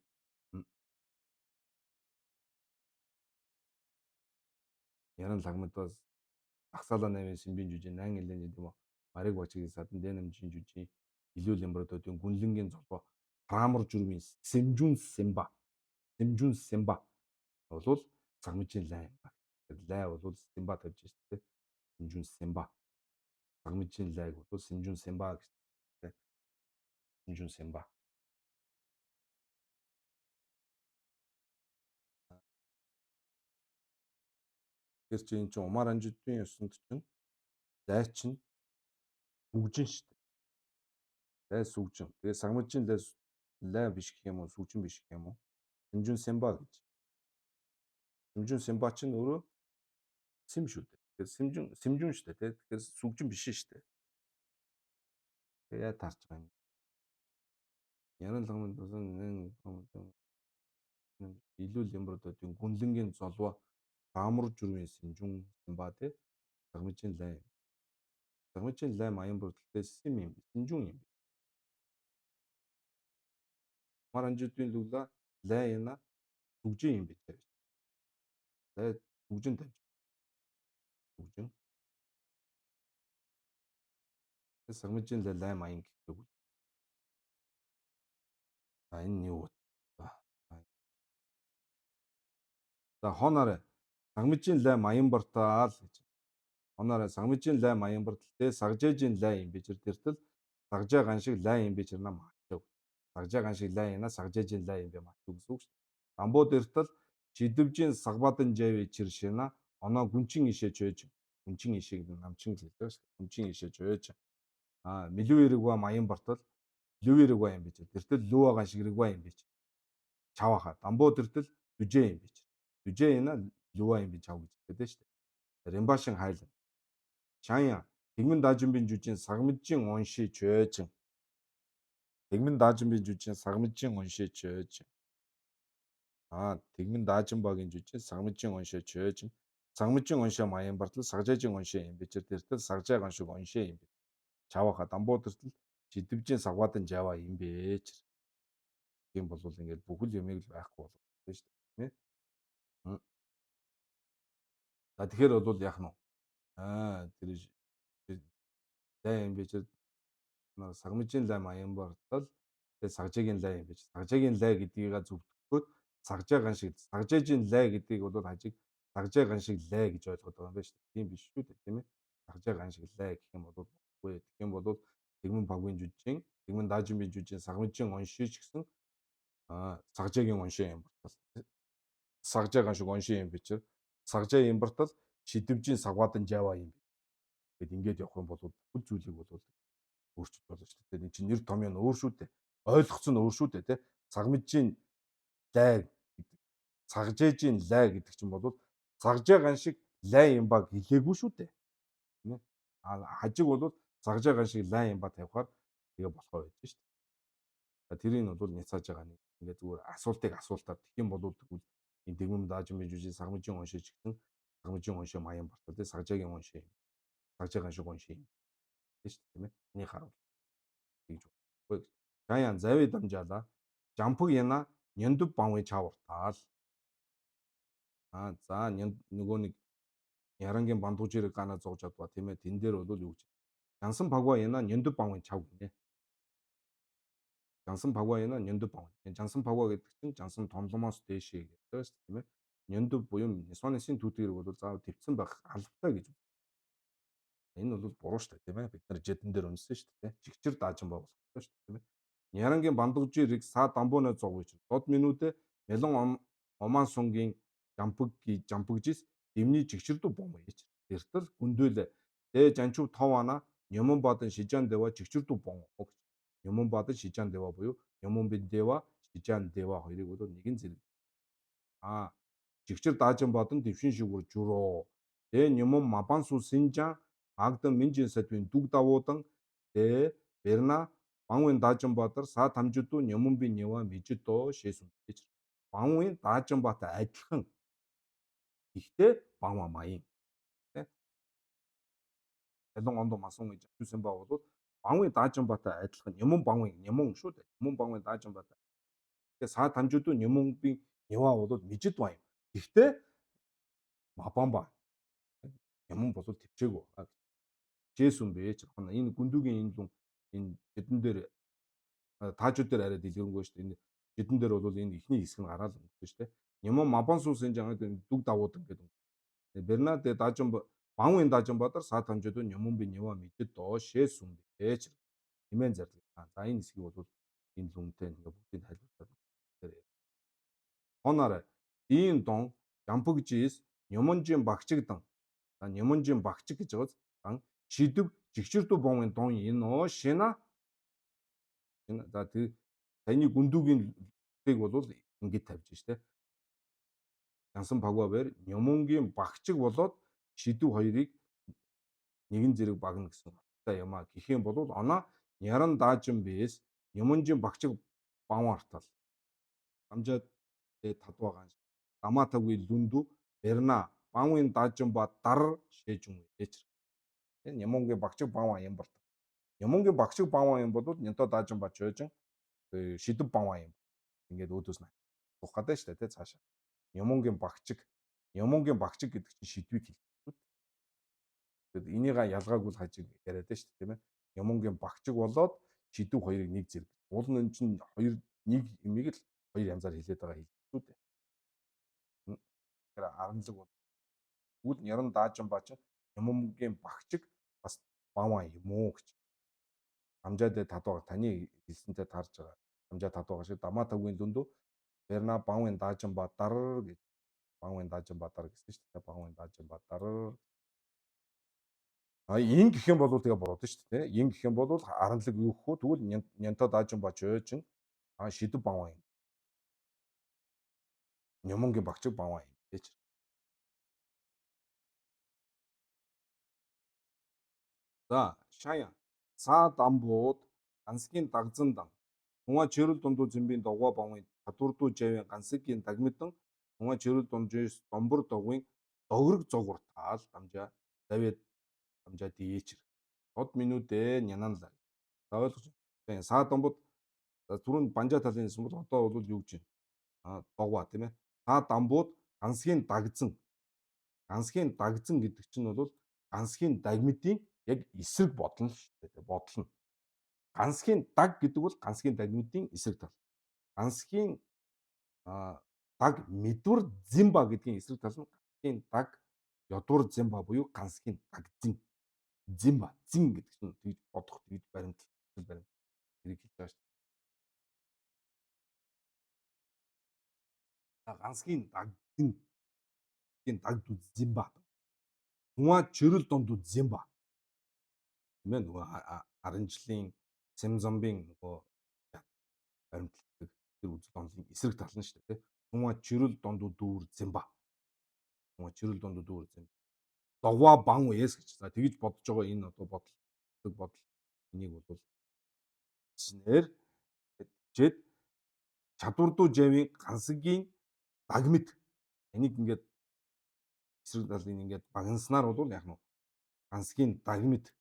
Яран лагмадвас Дагсаалаа 8-ын Сэмбийн жүжийн Найн Инлэнжийн тийм үү Мариг Багчигийн саадан Дэ намжийн жүжийн Илүү Лямбар додвин Хүнлэнгийн золвоо Прамор жүмийн Сэмжүүн Сэмба бол цагмжийн лай юм байна. Лай бол Симба тавьж байна тийм. Сэмжүүн Симба. Цагмжийн лайг бол Сэмжүүн Симба гэж. Сэмжүүн Симба. Тэр чинь энэ чинь Умар Анжидын ёсонд чинь лай чинь сүгжин шүү дээ. Лай сүгжин. Тэгээ цагмжийн лай биш гэх юм уу? Сүгжин биш гэх юм уу? Сэмжүүн Симба гэж. Сэмжүүн Симба чинь өөрөө Сэм шүү дээ. Тэгэхээр Сэмжүүн шүү дээ. Тэгэхээр сүгжин биш шүү дээ. Тэгээ яа таарч байгаа юм. Яран лагмад басан Илүү Лямбар додвин Хүнлэнгийн золвоо Прамор жүрмийн Сэмжүүн Симба тий. Цагмжийн лай. Цагмжийн лай маян бүрдэлтэй Сэм юм. Сэмжүүн юм. Умар Анжидын лула лай яна сүгжин юм биш. Лай сүгжин тавьж. Сүгжин. Цагмжийн лай маян гэх үг. За энэ юу вэ? За хоноор цагмжийн лай маян бартаал гэж. Хоноор цагмжийн лай маян барталтэй сагжээжийн лай юм бижэр тэртэл сагжаа ганшиг лай юм бижэр нам хачаа. Сагжаа ганшиг лай яна сагжээжийн лай юм бэ мачуу гэсэн үг шүү дээ. Дамбуу тэртэл шидэвжийн сагбадан жави чиршэна оноо гүнчин ишээ чөөж. Гүнчин ишээ гэдэг намчин л хэлдэг шүү дээ. Гүнчин ишээ чөөж. Милүүэрэгва маян бартал лүвэрэгва юм бижэр тэртэл лүва ганшиг рэгва юм биж. Чаваха дамбуу тэртэл дүжээ юм биж. Дүжээ яна лүва юм биж чав гэж хэлдэг шүү дээ. Римбашин хайлан. Шаян Тэгмэн Даажинбын жүжийн сагмжийн унши чөөж. Тэгмэн Даажинбын жүжийн сагмжийн унши чөөж. Тэгмэн Даажинбагийн жүжийн сагмжийн унши чөөж. Сагмжийн уншаа маян бартал сагжаажийн унши юм бичэр тэртэл сагжаа ганшиг унши юм бэ. Чаваха дамбуу тэртэл шидэвжийн сагваадан жава юм бэ. Тийм бол ингээд бүхэл юмыг л байхгүй болгох шүү дээ тийм ээ. За тэгэхээр бол яах нь вэ? Тэр лай юм бич сагмжийн лай маян бартал тэгээ сагжаагийн лай юм бич. Сагжаагийн лай гэдгийг зөвтгөхөд сагжаа ганшиг сагжаажийн лай гэдгийг бол хажиг сагжаа ганшиг лай гэж ойлгоод байгаа юм байна шүү дээ. Тийм биш шүү дээ тийм ээ. Сагжаа ганшиг лай гэх юм бол үгүй. Тэгэх юм бол Тэгмэн Багвын жүжийн Тэгмэн Даажинбын жүжийн сагмжийн уншиж гэсэн сагжаагийн уншаа юм бартал. Сагжаа ганшиг уншаа юм бич. Сагжаа юм бартал шидэвжийн сагваадан жава юм. Гэт ингээд явах юм бол бүх зүйлийг бол өөрчлөлт болно шүү дээ. Энд чинь нэр том юм өөр шүү дээ. Ойлгоцсон нь өөр шүү дээ, тий. Цагмжийн лай гэдэг. Сагжээжийн лай гэдэг чинь бол сагжаа ганшиг лай юм баг хэлээгүй шүү дээ. Тийм ээ. Хажиг бол сагжаа ганшиг лай юм ба тавихаар тэгээ болохоо байж шүү дээ. Тэрийг нь бол няцааж байгаа нэг ингээд зүгээр асуултыг асуултаар тэгэх юм бол тэгвэл энэ Тэгмэн Даажинбын жүжийн сагмжийн уншиж гисэн сагмжийн уншаа маян бартал тий сагжаагийн уншаа юм. Сагжаагийн шиг уншаа юм. Тий шүү дээ тийм ээ. Энийг харуул гэж байна. Жаяан завь дамжаалаа. Жампаг яна нянду бавын чавартаал. За нөгөө нэг ярангийн бандуужирыг гана зоож адва тийм ээ. Тэн дээр бол юу гэж. Жансан пагва яна нянду бавын чав гинэ. Жансан пагва яна нянду бав. Жансан пагва гэдэг чинь жансан томломоос дээшээ гэдэг шүү дээ тийм ээ. Нянду буюу Ясонысын түүтгэр бол заавал твцсэн байх албатай гэж. Энэ бол буруу шүү дээ тийм ээ. Бид нар жидэн дээр үнсэн шүү дээ. Чигчэр даажин байгуулах шүү дээ тийм ээ. Ярангийн бандуужирыг са дамбуунаа зогвож. Дод минутэ мелон оман сунгийн жампагжис дэмний чигчэрдүү бомж. Тэртэл гүндүүлээ. Дэ жанчуу тована Нёмон бадан шижаан дэва чигчэрдүү бом. Нёмон бадан шижаан дэва буюу Нёмон бин дэва шижаан дэва хоёрыг бол нэгэн зэрэг. Чигчэр даажин бадан дэвшин шигүр журоо. Дэ Нёмон мапан су синжан агдан минжин сатвин дуг давуудан дэ берна Бангуийн Даажинбаатар саад хамжуудуу Нёмонбын Нёва Мижидо шээсүн гэж. Бангуийн Даажинбаатай адилхан. Гэхдээ Бангва маян. Тэ. Ялон ондо масан гэж хэлсэн ба бол Бангуийн Даажинбаатай адилхан Нёмон шүү дээ. Нёмон Бангуийн Даажинбаатай. Тэгээ саад хамжуудуу Нёмонбын Нёва бол Мижидо юм. Гэхдээ Мапанба. Нёмон бол төвчээгөө. Шээсүн бэж. Энэ гүндүүгийн энэ лун энэ хэдэн дээр таажууд дээр арай дэлгэрэнгүй шүү дээ. Энэ жидэн дээр бол энэ ихний хэсэг нь гараал өнгөсөн шүү дээ. Нямон мапан суусын жангаад дүг давуудан гэдэг. Бернад даажин Бангуийн Даажинбаатар саад хамжууд нь Нямон би Нёва мэдээд доошээ сүм бэж. Хэмээн зарлаг. За энэ хэсгийг бол энэ лүнтэй ингээ бүгдийг тайлбарлаад байна. Хоноор ийм дон жампагжис Нёмонжийн багчигдан. Нёмонжийн багчиг гэж байгааз дан шидэв жигчэрдүү бомын дон энэ шина. За тэр саяны гүндүүгийн лүгийг бол ингэж тавьж штэ. Жансан пагвабэр Нёмонгийн багчиг болоод шидэв хоёрыг нэгэн зэрэг багна гэсэн утгатай юм а. Гэх юм бол оноо Няран Даажин бэс Нёмонжийн багчиг бавартал. Амжаад татвагаан Даматагүй лүндүү Берна Бангуийн Даажинбаатар шээжүн ээж. Нёмонгийн багчиг баваа юм барт. Нёмонгийн багчиг баваа юм бол Нянто Даажинбаач шөөжин шидэв баваа юм. Ингээд өөдөөс нь тух гадаа штэ тий цаашаа. Нёмонгийн багчиг гэдэг чинь шидвийг хэлдэг. Тэгэд энийга ялгаагүй хажиг яриад байна штэ тийм ээ. Нёмонгийн багчиг болоод шидэв хоёрыг нэг зэрэг. Уул нь чинь хоёр нэг юмыг л хоёр янзаар хэлээд байгаа хэлбэрүүд дээ. Тэр аранлаг бол тэгвэл Няран Даажинбаач Нёмонгийн багчиг бас баваа юм уу гэж. Амжаад татвага таны хэлсэнтэй таарж байгаа. Амжаад татвага шиг Даматагийн лүндөө Берна Бангуийн Даажинбаатар гэж. Бангуийн Даажинбаатар гэсэн шүү дээ. Бангуийн Даажинбаатар. Ин гэх юм бол тэгээ бурууд шүү дээ. Ин гэх юм бол аранлаг юу гэх вэ? Тэгвэл Нянто Даажинбаач өөжин шидэв баваа юм. Нёмонгийн багчиг баваа юм гэж. За шаяа цаа дамбууд гансгийн дагзан дан. Хуга чирэл дундуу зэмбийн догоо бавын чадвардуу жавын гансгийн дагмидан хуга чирэл дунжээс домбор догвын догрог зогвартаал дамжаа давид дамжаа дээчэр. Од минутэ нянанлаа. За ойлгож байна. Саа домбод түрүүнд банжаа талын хэлсэн бол одоо бол юу гэж байна? Догваа тийм ээ. Саа дамбууд гансгийн дагзан. Гансгийн дагзан гэдэг чинь бол гансгийн дагмидын яг эсрэг бодол шүү дээ. Бодол нь. Гансгийн даг гэдэг бол гансгийн дагмидын эсрэг тал. Гансгийн даг мэдвэр зимба гэдгийн эсрэг тал нь гансгийн даг ёдвор зимба буюу гансгийн дагзин. Зимба зин гэдэг чинь тэгж бодох тэгж баримтлах хэрэг хэлж байгаа шүү дээ. Гансгийн дагзин дагд зимба. Хуа чирэл донд зимба. Тийм ээ нөгөө аранжлын Сэмзомбын нөгөө баримтлагдаг тэр үзэл онолын эсрэг тал нь шүү дээ. Хуа чирэл донд дүүр зимба. Хуа чирэл донд дүүр зимба. Догва бан уяс гэж. За тэгж бодож байгаа энэ одоо бодол энийг бол шинээр чэд чадвардуу жавын гансгийн дагмид энийг ингээд эсрэг талын ингээд багнаснаар бол яг нь гансхийн дагмид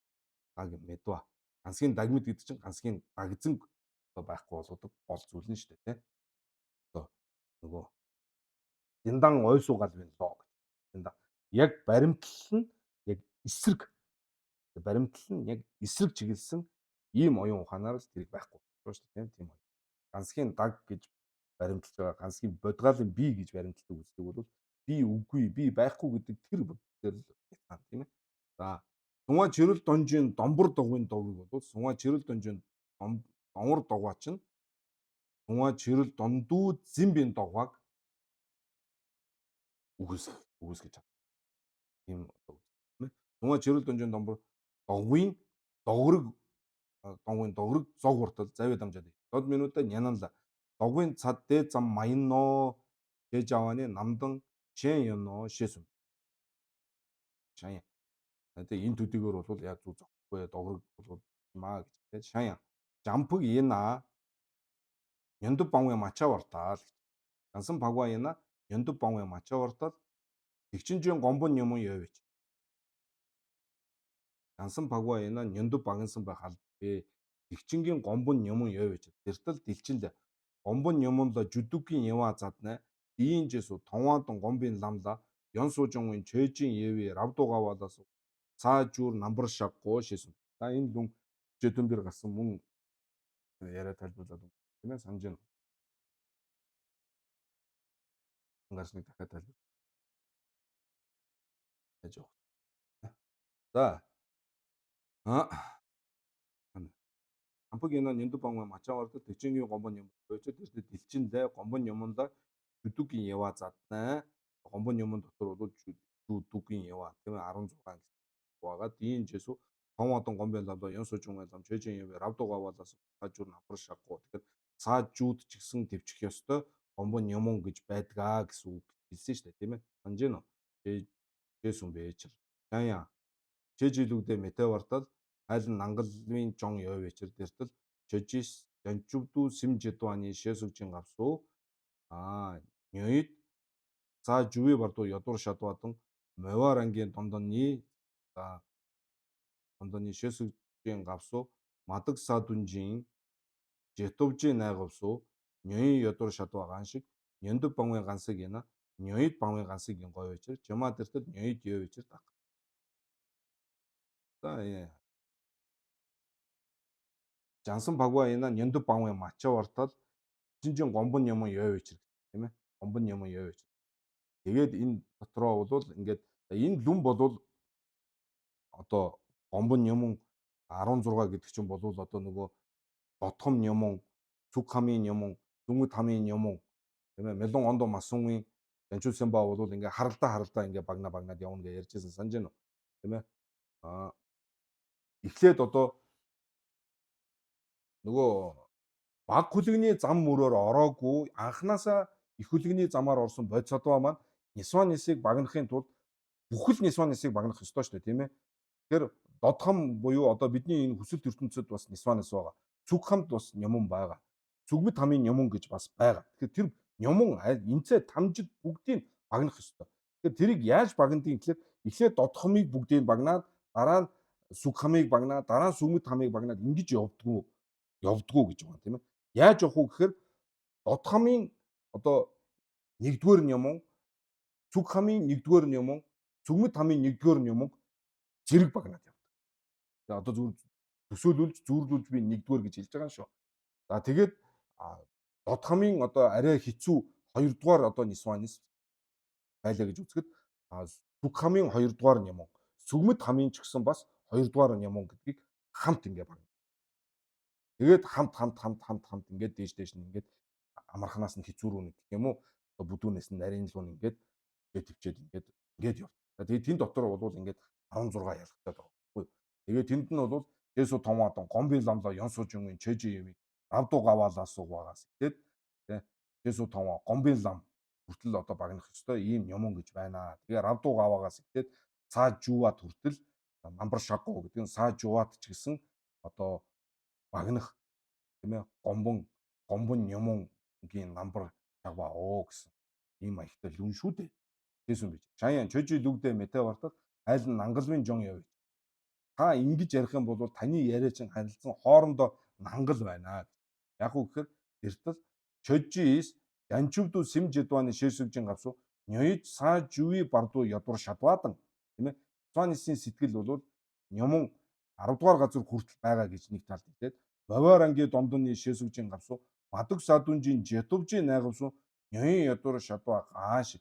даг медва. Гансхийн дагмид гэдэг чинь гансхийн дагзанг одоо байхгүй болгодог гол зүйл нь шүү дээ, тэ. Одоо нөгөө диндан ой суугаал байна лоо гэж. Диндан. Яг баримтлал нь яг эсрэг баримтлал нь яг эсрэг чиглэсэн ийм оюун ухаанаар л тэрийг байхгүй болж шүү дээ, тийм. Гансхийн даг гэж баримтлаж байгаа, гансхийн бодгаалын бий гэж баримтлагдаг үсдэг бол би үгүй, би байхгүй гэдэг тэр бодол л хятад тийм ээ. За Сунга чирэл донжийн домбор дугуйн догыг бол Сунга чирэл донжийн домор дугаа чинь Сунга чирэл дондуу зэмбийн догваг үгүйсгэж чадна. Тийм одоо тийм ээ. Сунга чирэл донжийн домбор догвын догрог догвын догрог зог уртал завь дамжаад. Дод минутаа нянанла. Догвын цад дээд зам маянноо жээж авааны намдан шэн ёноо шээсүм. Шаяа. Тэгээ энэ төдийгөр бол яг зүг зогхгүй догрог бол маа гэж тийм шаяа. Жампг ийна 연두 방에 맞춰왔다. gansan bagwaayana 연두 방에 맞춰왔다. 딕친주연 건본 녀문 여외치. gansan bagwaayana 연두 방은선 바할때 딕친긴 건본 녀문 여외치. тэртэл 딜친데 건본 녀문다 주두긴 예와 잣네. 이인제수 동화동 건빈 람다 연소정은 죄진 예외 랍도가 와다서 사주 남버 샤고 시수. 나 인동 제돈들 갔으면 문 яриа тайлбарлаад юм. Тийм ээ санаж байна. Гарсныг дахиад тайлбарлаж явах. За. Ампгийн нэнду бангма мачаавард тэчингийн гомбон юм. Өчигдөр тэр дэлчиндээ гомбон юмда жүдүгийн ява заднаа. Гомбон юм дотор бол жүдүгийн ява тийм ээ 16 байгаа. Дийн жисүү том одон гомбон лавда ён сужун лам чэжин яв равдугаа болоос хажуур намбар шахгуу. Тэгэхээр цаажууд ч гэсэн төвчих ёстой гомбон юм гэж байдгаа гэсэн үг хэлсэн шүү дээ тийм ээ. Санаж гэнэ үү? Жээсүн бэж. Яа. Чэжилүүдэ метавартал айлын нангалын жон ёо вечер дэртэл чэжис жанчувду симжэдуаны шэсүгжин гавсуу нёид за жуви барду ядур шадватан моварангийн дондоны за дондоны шэсүгжин гавсуу мадаг садунжин жетовжин найгавсуу нёи ядур шадвагаан шиг нёндөв бангын гансыг яна нёид бангын гансыг гой вечер жама дэртэл нёид ёо вечер так. За Жансан багваина нянду бавын мачаа ортол чинжин гомбон юм ёо вечэр тийм ээ. Гомбон юм ёо вечэр. Тэгээд энэ дотроо бол ингээд энэ лүм болвол одоо гомбон юм 16 гэдэг чинь болвол одоо нөгөө дотхом юм цуг хамын юм дүнгэд хамын юм тийм ээ. Мелон ондо масунгийн жанчуусан баа бол ингээд харалдаа ингээд багнаад явна гэж ярьжсэн санаж байна уу? Тийм ээ. Эхлээд одоо нөгөө баг хүлэгний зам мөрөөр ороогүй анханасаа их хүлэгний замаар орсон бодисодоо маань нисванисыг багнахын тулд бүхэл нисванисыг багнах ёстой шүү дээ тийм ээ. Тэгэхээр додхом буюу одоо бидний энэ хүсэл ертөнцид бас нисванис байгаа. Цүг хамт бас нямун байгаа. Цүгмэд хамын нямун гэж бас байгаа. Тэгэхээр тэр нямун энцээ тамжид бүгдийг багнах ёстой. Тэгэхээр тэрийг яаж багнадгийг гэхэлэр эхлээд додхомыг бүгдийг багнаад дараа нь сүг хамыг багнаад дараа нь сүгмэд хамыг багнаад ингэж явдггүй гэж байгаа тийм ээ. Яаж явах вэ гэхээр додхомын одоо нэгдүгээр нь юм уу? Цүг хамын нэгдүгээр нь юм уу? Цүгмэд хамын нэгдүгээр нь юм уу? Зэрэг багнаад явдаг. Тэгээ одоо зүгээр төсөөлүүлж зүүрлүүлж би нэгдүгээр гэж хэлж байгаа юм шүү. За тэгээд додхомын одоо арай хэцүү хоёрдугаар одоо нисванис байлаа гэж үзэхэд цүг хамын хоёрдугаар нь юм уу? Сүгмэд хамын ч гэсэн бас хоёрдугаар нь юм уу гэдгийг хамт ингэ багна. Тэгээд хамт ингээд дээш нь ингээд амарханаас нь хэцүү рүү нэг гэх юм уу бүдүүнээс нь нарийн луу ингээд төвчээд ингээд яв. Тэгээд тэн дотор бол ингээд 16 ялгтаад байгаа байхгүй. Тэгээд тэнд нь бол Дэсу томаатон гомбин ламла ёнсужингийн чэжи юм равду гаваалаас угаагаас тэгээд Дэсу томаа гомбин лам хүртэл одоо багнах ёстой ийм юм гэж байна. Тэгээ равду гаваагаас тэгээд цаа жууват хүртэл намбар шагуу гэдэг нь цаа жууват ч гэсэн одоо багнах тийм ээ гомбон юмгийн намбар шаваа оо гэсэн ийм маягтай л юм шүү дээ. хийсэн байж. Шаян чөжи лүгдэ мэтэ бартал айл нь нангалвын жон явж. Та ингэж ярих юм бол таны яриа чинь харилцан хоорондоо нангал байна. Яг уу гэхээр эртэл чөжис янчувду сим жидваны ширсүжин гавсу нёид са жуви барду ядур шатваадан тийм ээ. Цаанысын сэтгэл бол нёмон 10 дугаар газар хүртэл байгаа гэж нэг талд хэлээд бавар анги домдны ширсүжин гавсу мадаг садунжин жетувжин найгавсу нёин ядур шатва ааш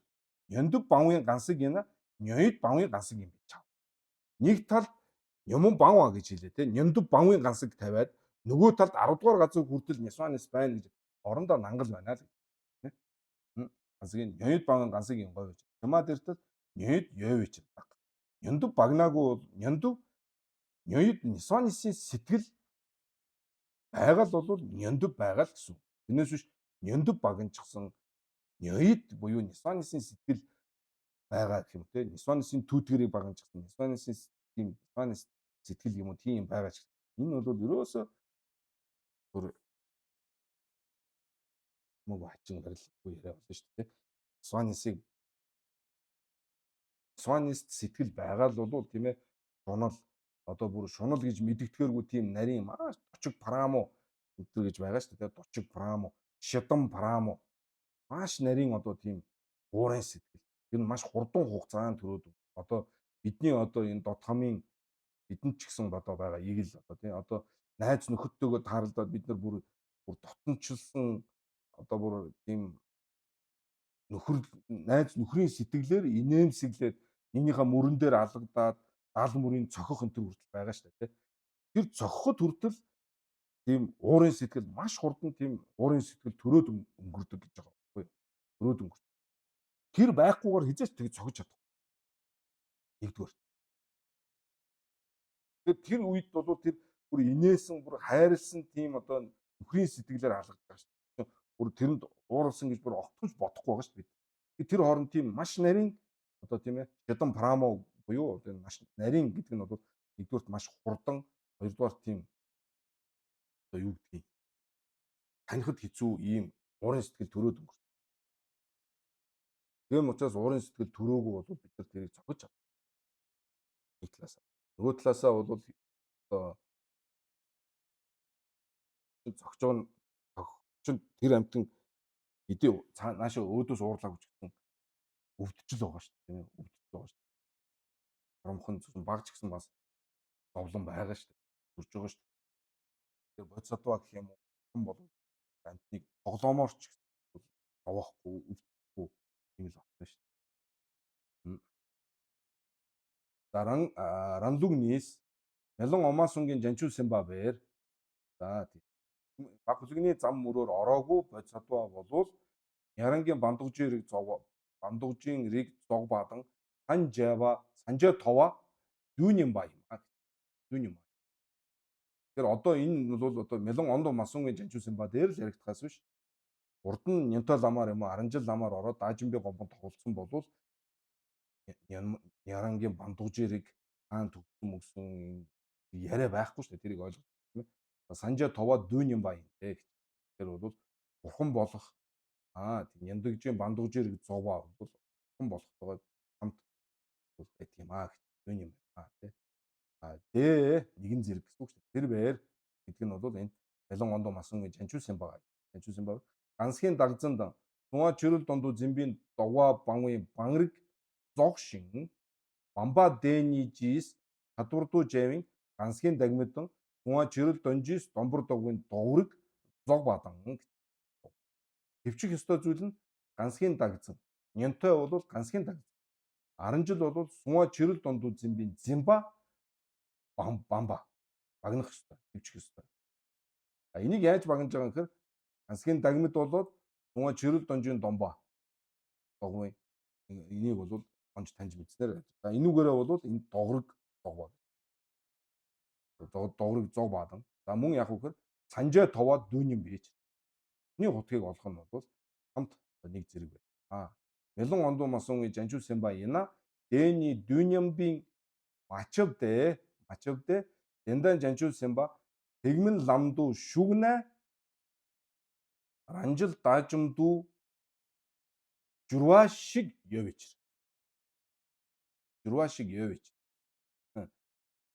연두 방우의 간석이나 녀잇 방우의 간석이 있죠. нэг талд юм бангва гэж хэлээ те. Нямд бангын гансаг тавиад нөгөө талд 10 дугаар газар хүртэл нясванес байна гэж орондоо нангал байна л те. Гансгийн нямд бангын гансаг юм гоё гэж. Ямаад эртэл нямд ёвч баг. Нямд багнаагүй бол нямд нясванесын сэтгэл байгаль бол нямд байгаал гэсэн. Тэрнээс биш нямд багын ч гэсэн нямд буюу нясванесын сэтгэл байгаа гэх юм те. Нясванесын түүтгэрийг багамжсан. Нясванесын тийм нясванес сэтгэл юм уу тийм байгаа ч. Энэ бол ерөөсөө бүр мөг хачин барилгүй яриа болсон шүү дээ. Нясванест сэтгэл байгаа л бол тийм ээ. Шунал одоо бүр шунал гэж мэдэгдэхэргүй тийм нарийн маш точиг прамо өдр гэж байгаа шүү дээ. Точиг прамо, шидан прамо маш нарийн одоо тийм уурын сэтгэл. Тэр нь маш хурдан хугацаанд төрөөд одоо бидний одоо энэ дотгомын бидэнд ч гэсэн одоо байгаа ийг л одоо тийм одоо найз нөхөдтэйгөө тааралдаад бид нар бүр дотночилсан одоо бүр тийм найз нөхрийн сэтгэлээр инээмсэглээд нэгнийхээ мөрөн дээр алгадаад даал мөрийн цохих энэ төр хүртэл байгаа шүү дээ тийм тэр цохоход хүртэл тийм уурын сэтгэл маш хурдан тийм уурын сэтгэл төрөөд өнгөрдөг гэж байгаа байхгүй юу төрөөд өнгөрдөг тэр байхгүйгээр хизээч тэгж цогж чадах нэгдүгээр. Тэгэхээр тэр үед бол тэр бүр инээсэн бүр хайрлсан тийм одоо нөхрийн сэтгэлээр алгадж байгаа шүү дээ. Бүр тэрэнд ууралсан гэж бүр огтхож бодохгүй байгаа шүү дээ. Тэр хооронд тийм маш нарийн одоо тийм ээ шидан прамо буюу одоо маш нарийн гэдэг нь бол нэгдүгээрт маш хурдан хоёрдугаар тийм одоо юу гэдгийг танихд хэцүү ийм уурын сэтгэл төрөөд өнгөрч. Тийм учраас уурын сэтгэл төрөөгүй бол бид нар тэрийг цогж чадна. Нэг талаасаа. Нөгөө талаасаа бол одоо зогчоо зогчин тэр амтэн эдээ наашаа өөдөөс уурлаа гэж гэсэн өвдчихл байгаа шүү дээ. Өвдчихл байгаа шүү дээ. Хоромхон зүсэн багч гэсэн бас зовлон байгаа шүү дээ. Төрж байгаа шүү дээ. Тэр бодисодва гэх юм уу хэн бол амтныг тоглоомоор ч зовоохгүй өвдөхгүй юм л байна шүү дээ. Даран ранлугнис мелон омаасунгийн жанчуулсан ба бээр. За тийм баг хүлэгний зам мөрөөр ороогүй бодисодва болвол ярангийн бандугжийн риг зог баадан санжаа това дүүнийн ба юм аа. Дүүнийн ба. Тэр одоо энэ бол одоо мелон ондо масунгийн жанчуулсан ба дээр л яригдахаас биш. Урд нь нянтай ламаар юм уу 10 жил ламаар ороод даажинби гомбон тоглолцсон болвол ярангийн бандугжирыг хаан төгсөн мөсөн яриа байхгүй шүү дээ тэрийг ойлгох тийм ээ. Санжаа това дүүн юм ба юм те. Тэр бол бурхан болох тийм яндагжийн бандугжирыг зовоо бол бурхан болохтойгоо хамт байдаг юм дүүн юм байна те. Нэгэн зэрэг гэсэн үг шүү дээ. Тэр бээр гэдэг нь бол энэ ялан ондоо масунгийн жанчуулсан байгаа. Жанчуулсан баг. Гансхийн дагзанд туа чирэл дондуу зэмбийн догва бангын бангрыг зог шин бамба дэнижис чадвардуу жавын гансхийн дагмидан туа чирэл донжис домбор догвын догрыг зог бадан төвчих ёстой зүйл нь гансхийн дагзан нянтай бол гансхийн дагзан 10 жил бол суа чирэл дондуу зэмбийн зэмба бамба багнах ёстой төвчих ёстой. Энийг яаж багнаж байгаа юм гэхээр гансхийн дагмид болоод туа чирэл донжийн домба догвын энийг бол онж таньж мэдснээр. За энүүгээрээ бол энэ догрог зогбоо. Догрог зог баадан. За мөн яг үхээр санжаа товоод дүүн юм бийж. Эний хутгийг олох нь бол хамт нэг зэрэг байна. Мелон ондуу масунгийн жанчуулсан ба яна дэни дүүнямбийн мачавдэ дэндан жанчуулсан ба тэгмэн ламдуу шүгнэ ранжил даажимдуу журва шиг явж. журва шиг явж.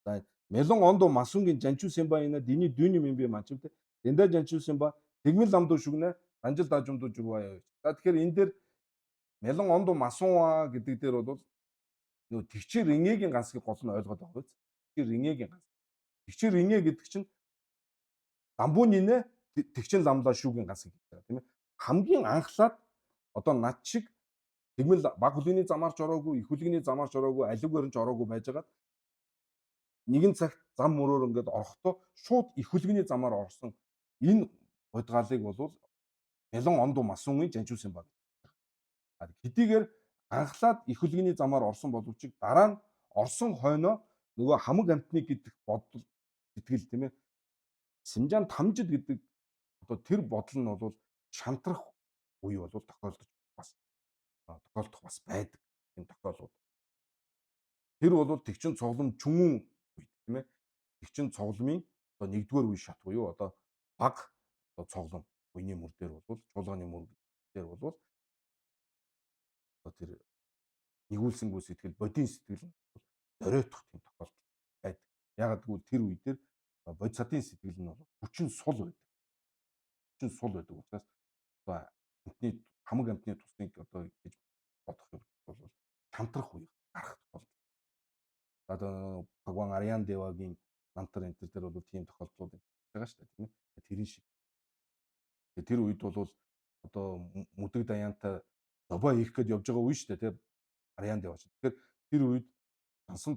За мелон ондо масунгийн жанчуусын ба ина дини дүүни мэмбэ мачимтэй дэнда жанчуусын ба тэгмэл ламдуу шүгнэ анжил даажумдуу журва явж. За тэгэхээр энэ дээр мелон ондо масунва гэдэг дээр бол нөгөө тэгчээр ингээгийн ганцыг гол нь ойлгоод байгаа биз. Тэгчээр ингээгийн ганц. Тэгчээр ингээ гэдэг чинь дамбуунинэ тэгчин ламлаа шүүгийн ганц гэж байгаа тийм ээ. Хамгийн анхлаад одоо над шиг тэгмэл баг хүлээний замаарч ороогүй, их хүлээний замаарч ороогүй, алиг баримж ороогүй байжгаад нэгэн цагт зам мөрөөр ингээд орохдоо шууд их хүлгээний замаар орсон. Энэ бодгаалыг бол мелон ондо масунгийн жанчуусан баг. Хэдийгээр анхлаад их хүлгээний замаар орсон боловч дараа нь орсон хойноо нөгөө хамаг амтны гэдэг бодол сэтгэл тийм ээ. Синжаан тамжид гэдэг одоо тэр бодол нь бол шантрах үе бол тохиолдож тохиолдох бас байдаг энэ тохиолдлууд. Тэр бол тэгчин цуглам чүмэн үе тийм ээ. Тэгчин цугламын одоо нэгдүгээр үе шат буюу одоо баг одоо цуглам үений мөр дээр бол чуулганы мөр дээр бол одоо тэр нэгүүлсэнгүй сэтгэл, бодийн сэтгэл зориотох тийм тохиолдол байдаг. Ягаад гэвэл тэр үе дээр бодисатын сэтгэл нь бол хүчин сул байдаг. Хүчин сул байдаг учраас одоо амтны хамаг амтны тусныг одоо гэж бодох юм бол шантрах үе гарах тохиолдол. Одоо Бхагван Арян Девагийн намтар энэ төр бол тийм тохиолдлууд байгаа шүү дээ тийм ээ. Тэрийн шиг. Тэр үед бол одоо мүдэг даяантай зобоо хийх гээд явж байгаа үе шүү дээ тийм Арян Девач. Тэгэхээр тэр үед тансан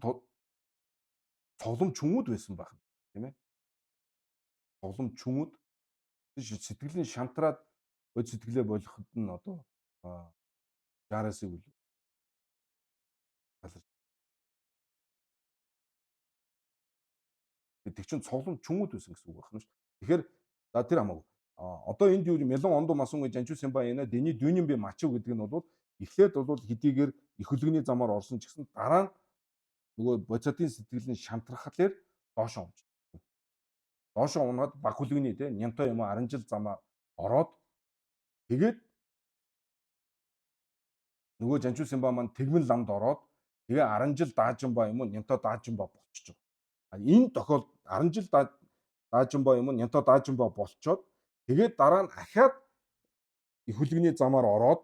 цоглом чүмүүд байсан байх тийм ээ. Цоглом чүмүүд сэтгэлийн шантраад бод сэтгэлээ болгоход нь одоо 60-аас үл тэг чин цоглом чүмүүд байсан гэсэн үг байна шүү дээ. Тэгэхээр за тэр хамаагүй. Одоо энд юу мелон ондо масунгийн жанчуусан ба яна дэний дүүнэн би мачив гэдэг нь бол эхлээд бол хэдийгээр их хөлгөний замаар орсон ч гэсэн дараа нь нөгөө боцатын сэтгэлийн шантрахлаар доошоо унж. Доошоо унаад баг хөлгөний те нямтай юм аранжил замаа ороод тэгээд нөгөө жанчуусан ба маань тэгмэн ламд ороод тэгээ аранжил даажин ба юм уу нямтай даажин ба болчихж байгаа. Энэ тохиолдолд аранжил даажин ба юм уу нямтай даажин ба болчоод тэгээд дараа нь ахаад их хөлгөний замаар ороод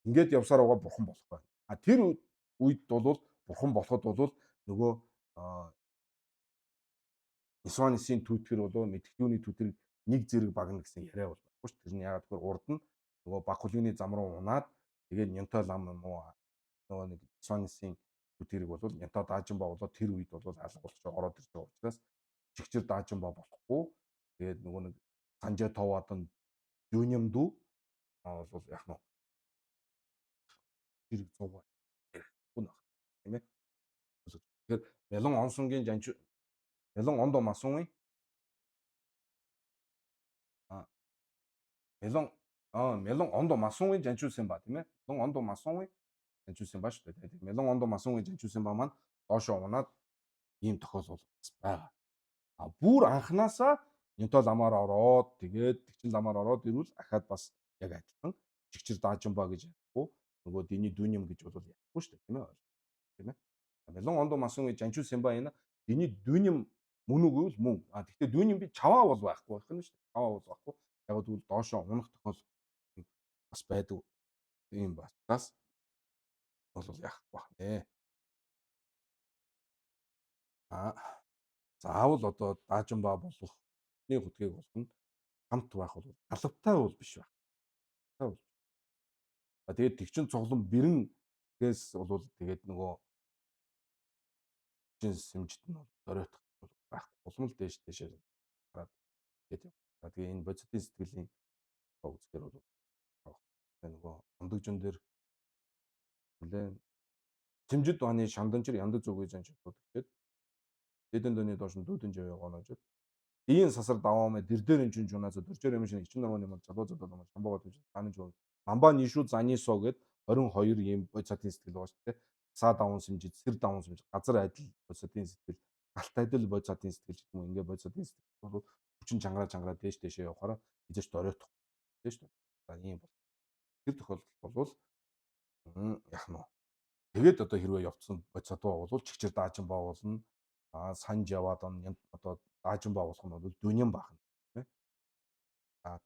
ингээд явсаар байгаа бурхан болох байна. Тэр үед бол бурхан болоход бол нөгөө Исванисын түүтгэр болоо мэдхтүүний түүтгэр нэг зэрэг багна гэсэн яриа бол баггүй шүү. Тэр нь яагаад гэвэл урд нь нөгөө баг хөлгөний зам руу унаад тэгээд нямтай лам юм уу нөгөө нэг Исванисын түүтгэрийг бол нямтай даажин ба болоо тэр үед бол алга болчих ороод ирж байгаа учраас чигчэр даажин ба болохгүй. Тэгээд нөгөө нэг санжаа товаадан юунямдуу бол яг нь хэрэг зугаа гүн ах тийм ээ. Тэгэхээр мелон онсонгийн жанч мелон ондо масунгийн мелон ондо масунгийн жанчуусан ба тийм ээ. Мелон ондо масунгийн жанчуусан ба шүү дээ. Мелон ондо масунгийн жанчуусан ба маань доошоо унаад ийм тохиолдол бас байгаа. Бүр анханасаа нямтай ламаар ороод тэгээд тэгчин ламаар ороод ирвэл ахаад бас яг адилхан чигчэр даажин ба гэж ярихгүй нөгөө дний дүүнэм гэж бол ярихгүй шүү дээ тийм ээ. Тийм ээ. Мелон ондо масунгийн жанчуусан ба энэ дний дүүнэм мөн үгүй л мөн. Гэхдээ дүүнэм би чаваа бол байхгүй байх нь шүү дээ. Чаваа бол байхгүй. Яг тэгвэл доошоо унах тохиолдол бас байдаг юм бас бол яах байх нэ. Заавал одоо даажин ба болох нэг хөдгийг болгоно хамт байх бол алавтай бол биш байх. Тэгээд тэгчин цуглан бэрнгээс бол тэгээд нөгөө сэмжит нь дөрөйтх байхгүй улам л дээшээ хараад тэгээд тэгээ энэ бодитын сэтгэлийн үзгээр бол нөгөө ондогжон дээр нэлээд сэмжит оны шанданчир яндаг зүгөө жанчууд гэхэд дэдэн дöний доош нь дүүдэн жавь гонож ийм сасар даваамэ дэрдэр эн чин жунаас дөржөр юм шиг ичин нормын юм залуу залуу шамбагаа түүж тааны жоо намба нишүү занисоо гэд 22 ийм бодитын сэтгэл байгаа шүү дээ. Саа даван сэмжид сэр даван сэмжид газар адил бодитын сэтгэл галт адил бодитын сэтгэл гэх юм ингээ бодитын сэтгэл бол хүчин чангараа дээшээ явахаараа хизээч дөрөйтөх тийм шүү дээ. За ийм бол тэр тохиолдол бол яах нь Тэгээд одоо хэрвээ явцсан бодисодоо бол чигчир даажинбаа болно. Санж яваад одоо даажинбаа болох нь бол дүням баахна. Тэ. За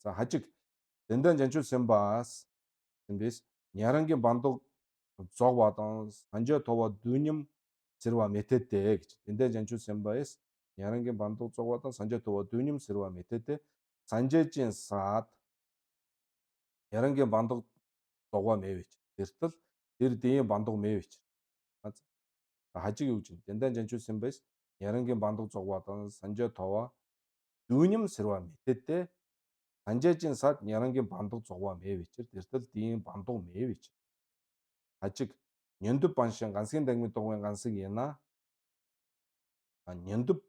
за хажиг дэндэн жанчулсан бас тэндээс нярангийн бандаг зог бадан санжаа това дүням сэрва мэтэдэ гэж дэндэн жанчулсан бас нярангийн бандаг зог бадан санжаа това дүням сэрва мэтэдэ санжээжийн саад ярангийн бандаг зогоо мэвэж тэртэл тэр дээн бандаг мэвэж хажиг юу гэж дэндэн жанчулсан бас ярангийн бандаг зог бадан санжаа това дүням сэрва мэтэдэ санжээжийн саад ярангийн бандаг зогоо мэвэж тэртэл дээн бандаг мэвэж хажиг няндөв баншин ганцгийн дагмид дугуйн гансыг яна няндөв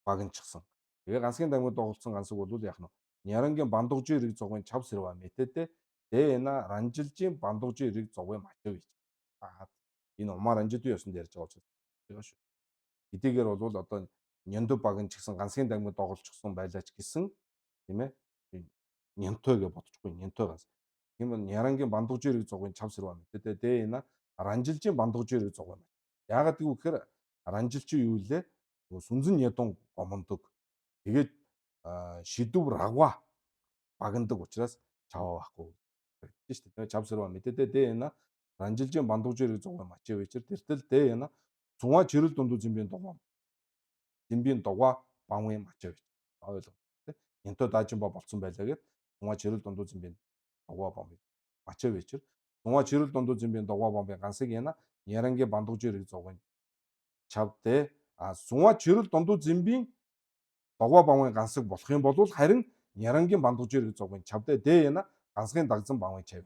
баганчсан. Тэгээ ганцгийн дагмид дугуулсан гансыг бол яах нь нярангийн бандуугжийн эрэг зогын чав сэрва мэтэдэ дэна ранжилжийн бандуугжийн эрэг зогын мачав ич. Энэ умаар ранжид юу ясанд ярьж байгаа учраас байгаа шүү. Хэдийгээр бол одоо няндөв баганч гэсэн ганцгийн дагмид доголжсон байлаач гэсэн тийм ээ. Нянтой гэж бодчихгүй нянтой ганц. Тийм бол нярангийн бандуугжийн эрэг зогын чав сэрва мэтэдэ дэна ранжилжийн бандуугжийн эрэг зогын мачав. Яагаад гэвэл ранжилчин юу лээ? Сүнзэн ядун гомондог. Тэгээд шидэв рагва багнадаг учраас чаваа байхгүй гэж шүү дээ. Чав сэрва мэдэдэ дэна ранжилжийн бандуугжийн эрэг зогын мачав вечэр тэртэл дэна цунга чирэл дундуу зэмбийн дугаа бамын мачав вечер. Ойлгоо. Нянтой даажинба болцсон байлаа гэд цунга чирэл дундуу зэмбийн дугаа бамын мачав вечер. Цунга чирэл дундуу зэмбийн дугаа бамын гансыг яна ярангийн бандуугжийн эрэг зогын чавдэ цунга чирэл дундуу зэмбийн дугаа бамын гансыг болох юм бол харин ярангийн бандуугжийн эрэг зогын чавдэ дэ яна гансгийн дагзан бамын чав.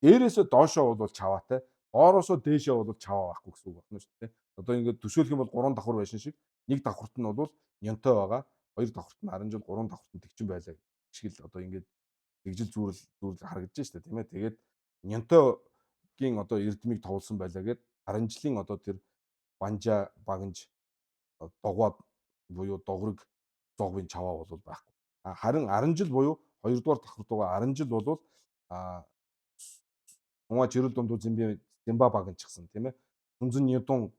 Дээрээсээ доошоо бол чаваатай, доороосоо дээшээ бол чаваа байхгүй гэсэн үг байна шүү дээ. Одоо ингээд төсөөлөх юм бол 3 давхар байсан шиг нэг давхарт нь бол нянтой байгаа, хоёр давхарт нь 10 жил, 3 давхарт нь тэгчин байлаа гэх шиг л одоо ингээд тэгжил зүүрэл харагдаж шүү дээ, тийм ээ. Тэгээд нянтойгийн одоо эрдмийг товлсон байлаа гэд 10 жилийн одоо тэр банжа баганж дугуйд буюу догрог зогвын чаваа бол байхгүй. Харин 10 жил буюу 2 дугаар давхарт байгаа 10 жил бол Цунга чирэл дундуу зэмба баганчихсан тийм ээ. Сүнзэн ядун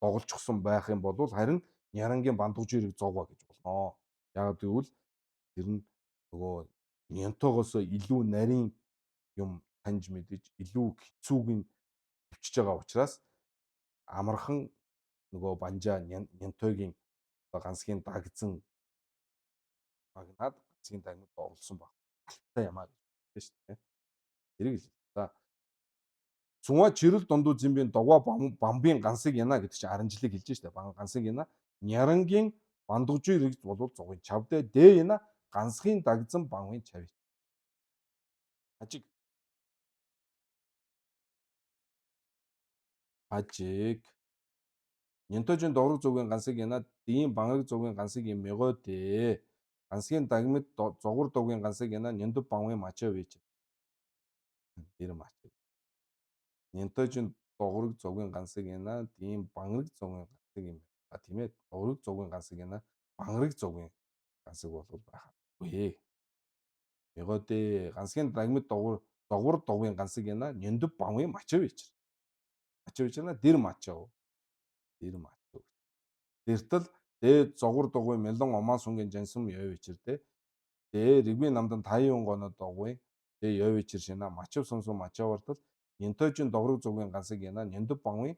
доголжчихсон байх юм бол харин нярангийн бандуугжийн эрэг зогоо гэж болно. Яг гэвэл тэр нь нөгөө нянтойгоос илүү нарийн юм таньж мэдэж илүү хэцүүг нь төвчж байгаа учраас амархан нөгөө банжаа нянтойгийн ганцгийн дагзан багнаад ганцгийн дагнад орлсон баг. Алтай юмаа гэж байна шүү дээ. Тэрийг л. За цунга чирэл дундуу зэмбийн дугаа бамбын гансыг яна гэдэг чинь 10 жилиг хэлж штэ. Гансыг яна нярангийн бандуугжийн эрэг болвол зугын чавдэ дэ яна гансгийн дагзан бамын чав. Хажиг нянтойжин догрог зугийн гансыг яна дийн бангараг зугийн гансыг юм мөгөө дэ. Гансгийн дагмид зогур дугийн гансыг яна няндөв бамын мачаа вэж. Тэр мачаа. Нянтойжин догрог зугийн гансыг яна дийн бангараг зугийн гансыг юм. Тийм ээ. Догрог зугийн гансыг яна бангараг зугийн гансыг бол байхаагүй. Мөгөө дэ. Гансгийн дагмид зогур дугийн гансыг яна няндөв бамын мачаа вэж. Мачаа вэж на дэр мачаа. Дэр мачаа. Дэртэл дэ зогур дугуй мэлэн омаа сунгийн жансан яв вечэрдэ. Дэ рэгвийн намдан 50 гоноо дугуй. Дэ яв вечэр шина мачав сунсун мачаавартал нянтойжин догрог зугийн гансыг яна няндөв бамын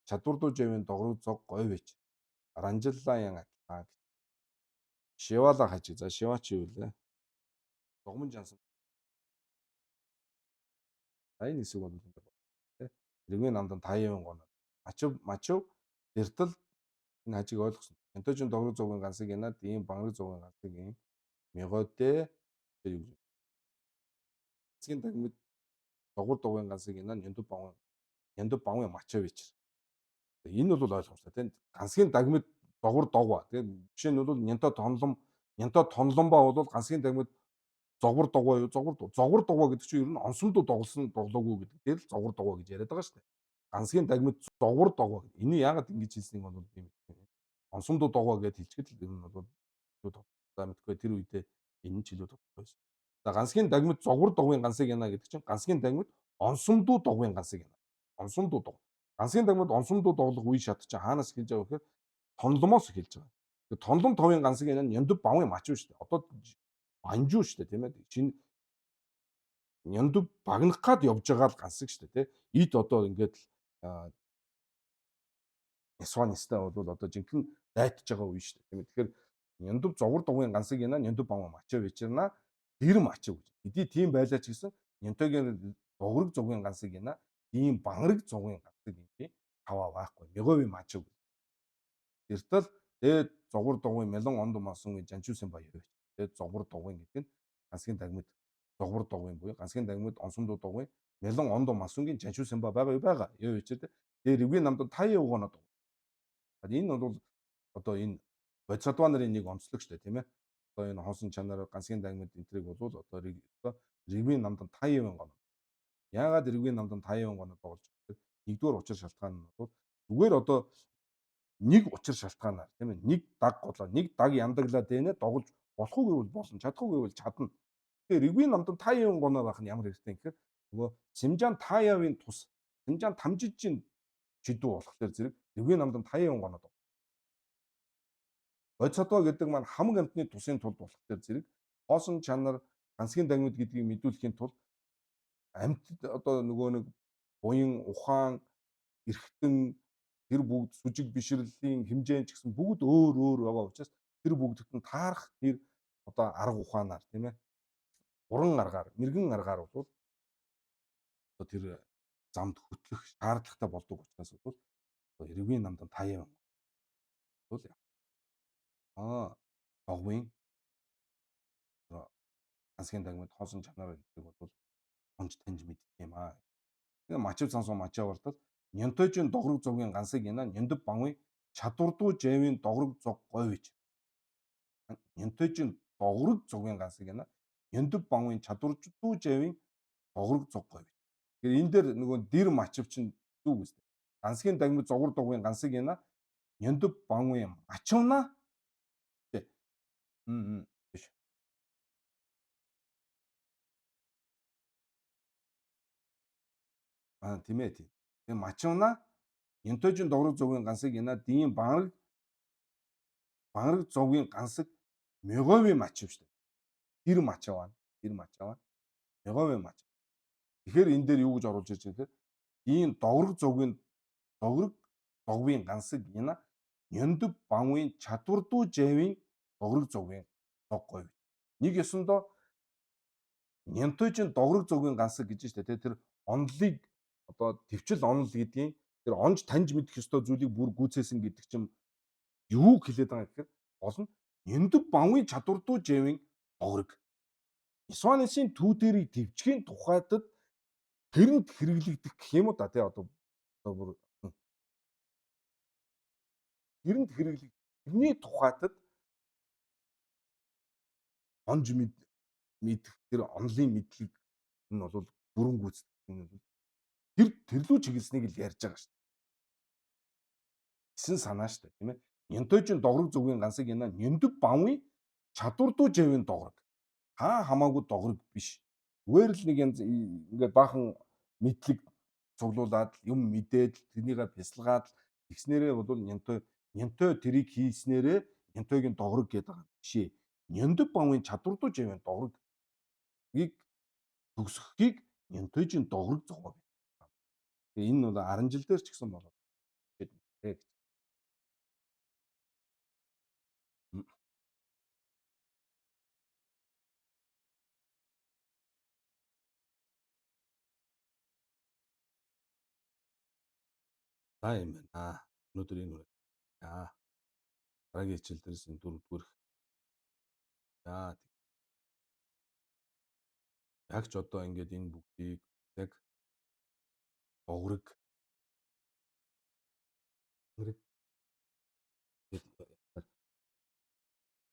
чадвардуу жавын догрог зог ой вэж. Ранжиллаа ян шивала хачиг. За шивач юу вэ? Догмон жансан. Энэ хэсэг бол тэ. Рэгвийн намдан 50 гоноо. Мачав дэртэл энэ хажиг ойлгосон. Нянтойжин догрог зугийн гансыг яна дийн бангараг зугийн гансыг юм мягодэ тэр юу гэж. Эцгийн дагмид догур дугийн гансыг яна няндөв бамын мачав вечэр. Энэ бол ойлгомжтой тийм. Гансгийн дагмид догур догва. Тэгээд жишээ нь бол нянтой тонломбоо бол гансгийн дагмид зогвор догоо юу зогвор догоо гэдэг чинь ер нь онсондоо доголсон доглоогүй гэдэг. Тэр л зогвор догоо гэж яриад байгаа шүү дээ. Гансгийн дагмид зогвор догоо гэдэг. Энийг яагаад ингэж хэлснийг бол би мэдгүй. Онсондоо догоо гэж хэлчихэд л ер нь бол за мэдгүй тэр үедээ энэ ч илүү тодорхой байсан. За гансгийн дагмид зогвор догвын гансыг яна гэдэг чинь гансгийн дагмид онсомдуу дугуйн гансыг янаа. Онсомдуу дугуй. Гансгийн дагмад онсомдуу доглох үе шат чинь хаанаас эхэлж байгаа вэ гэхээр тонломоос эхэлж байгаа. Тэгээ тонлом товын гансыг янаа нь Няндүв Бавын мачуу шүү дээ. Одоо банжуу шүү дээ тийм ээ. Шинэ Няндүв багнах гад явж байгаа л гансаг шүү дээ тийм. Эд одоо ингээд л Ясванистай бол одоо жинхэнэ дайтаж байгаа үе шүү дээ тийм ээ. Тэгэхээр Няндүв зовгор дугуйн гансыг янаа Няндүв Бавын мачаа вечэрнаа дэр мачаа гэж. Хэдий тийм байлаа ч гэсэн Нянтогийн догрог зугийн гансыг янаа ийм бангараг зугийн гансыг юм аваа байхгүй. Мёгови мачаа. Эртэл дээд зугур дугуйн мелон онд масан гэж жанчуусан баяр байж. Дээд зугур дугуйн гэдэг нь гансгийн дагмид зугур дугуйн буюу гансгийн дагмид онсомдуу дугуйн мелон онд масунгийн жанчуусан байгаа байгаа. Яа вечээд дээр ревгийн намд таяа угаанаа дугуй. Энэ бол одоо энэ бодисодва нарын нэг онцлог шүү дээ тийм ээ. Одоо энэ хонсон чанар гансгийн дагмид энтриг бол одоо ревгийн намд таяа гоноо. Яагаад ревгийн намд таяа гоноо тоглож байгаа? Нэгдүгээр учир шалтгаан нь бол зүгээр одоо нэг учир шалтгаанаар тийм ээ нэг даг голоо нэг даг яндаглаад байна доголж болох уу гэвэл болно чадахгүй гэвэл чадна. Тэгэхээр ревгийн намд таяа гоноо байх нь ямар хэрэгтэй гэхээр нөгөө Симжаан Таяавын тус Симжаан Тамжижийн чидүү болохоор зэрэг ревгийн намд таяа гоноо. Бодисодва гэдэг маань хамаг амтны тусын тулд болохоор зэрэг хоосон чанар гансгийн дагмид гэдгийг мэдүүлэхийн тулд амьтад одоо нөгөө нэг буян ухаан эрхтэн тэр бүгд сүжиг бишрэлийн хэмжээ ч гэсэн бүгд өөр өөр байгаа учраас тэр бүгдд нь таарах тэр одоо арга ухаанаар тийм ээ уран аргаар мэрэгэн аргаар бол одоо тэр замд хөтлөх шаардлагатай болдог учраас бол ревгийн намд таяа бол догвын гансгийн дагмид хоосон чанар гэдэг бол онж таньж мэддэг юм аа. Тэгээ мачив сонсоо мачаа бартал Нянтойжийн догрог зугийн гансыг янаа Няндүв Бавын чадвардуу жавийн догрог зуг говьж. Нянтойжийн догрог зугийн гансыг янаа Няндүв Бавын чадвардуу жавийн догрог зуг говьж. Тэгэхээр энэ дээр нөгөө дэр мачив чинь зүг үстэй. Гансгийн дагмид зугар дугуйн гансыг янаа Няндүв Бавын мачивна. Биш. Тийм ээ тийм. Тэгээ мачивна Нянтойжийн догрог зугийн гансыг янаа дийн бангараг зугийн гансаг мёгови мачив шүү дээ. Тэр мачаваа. Тэр мачаваа. Мёгови мачав. Тэгэхээр энэ дээр юу гэж оруулж ирж байгаа гэхээр ийм догрог зугийн гансаг янаа Няндүв Бавын чадвардуу жавийн догрог зугийн зуг говь. Нэг ёсондоо Нянтойжийн догрог зугийн гансаг гэж шүү дээ. Тэр онолыг одоо төвчл онол гэдгийг тэр онж таньж мэдэх ёстой зүйлийг бүр гүйцээсэн гэдэг чинь юу хэлээд байгаа гэхээр гол нь Няндүв Бавын чадвардуу жавийн догрог. Исванысын түүдэрийг төвчгийн тухайтад тэрэнд хэрэглэгдэх гэх юм уу да тий одоо бүр тэрэнд хэрэглэх тэрний тухайтад онж мэдэх тэр онлын мэдлэг нь бол бүрэн гүйцэтгэх нь бол тэр төрлөө чиглэснийг л ярьж байгаа шүү дээ. Гэсэн санаа шүү дээ тийм ээ. Нянтойжийн догрог зүгийн гансыг янаа Няндүв Бавын чадвардуу жавийн догрог. Хамаагүй догрог биш. Зүгээр л нэг янз ингээд баахан мэдлэг цуглуулад юм мэдээд тэрнийгээ бясалгаад тэгснээрээ бол Нянтой тэрийг хийснээрээ Нянтойгийн догрог гэдэг байгаа юм бишээ. Няндүв Бавын чадвардуу жавийн догрог төгсөхийг Нянтойжийн догрог зогоо гэдэг. Тэгээ энэ бол 10 жил дээр ч гэсэн болоод гэдэг. За юм байна. Өнөөдөр энэ үрээ. Дараагийн хичээл дээрээс энэ дөрөвдүгээр. Яг ч одоо ингээд энэ бүгдийг яг догрог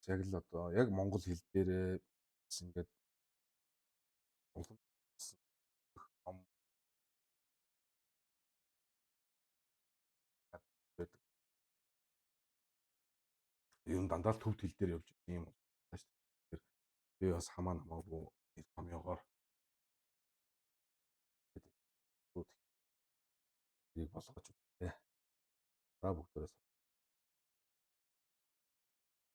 яг л одоо яг монгол хэл дээрээ ингээд улам ном байдаг. Юм дандаа л төвд хэл дээр явж ийм байна шүү дээ. Би бас хамаа намаагүй томьёогоор тэрийг болгож үзье. За бүгдээрээ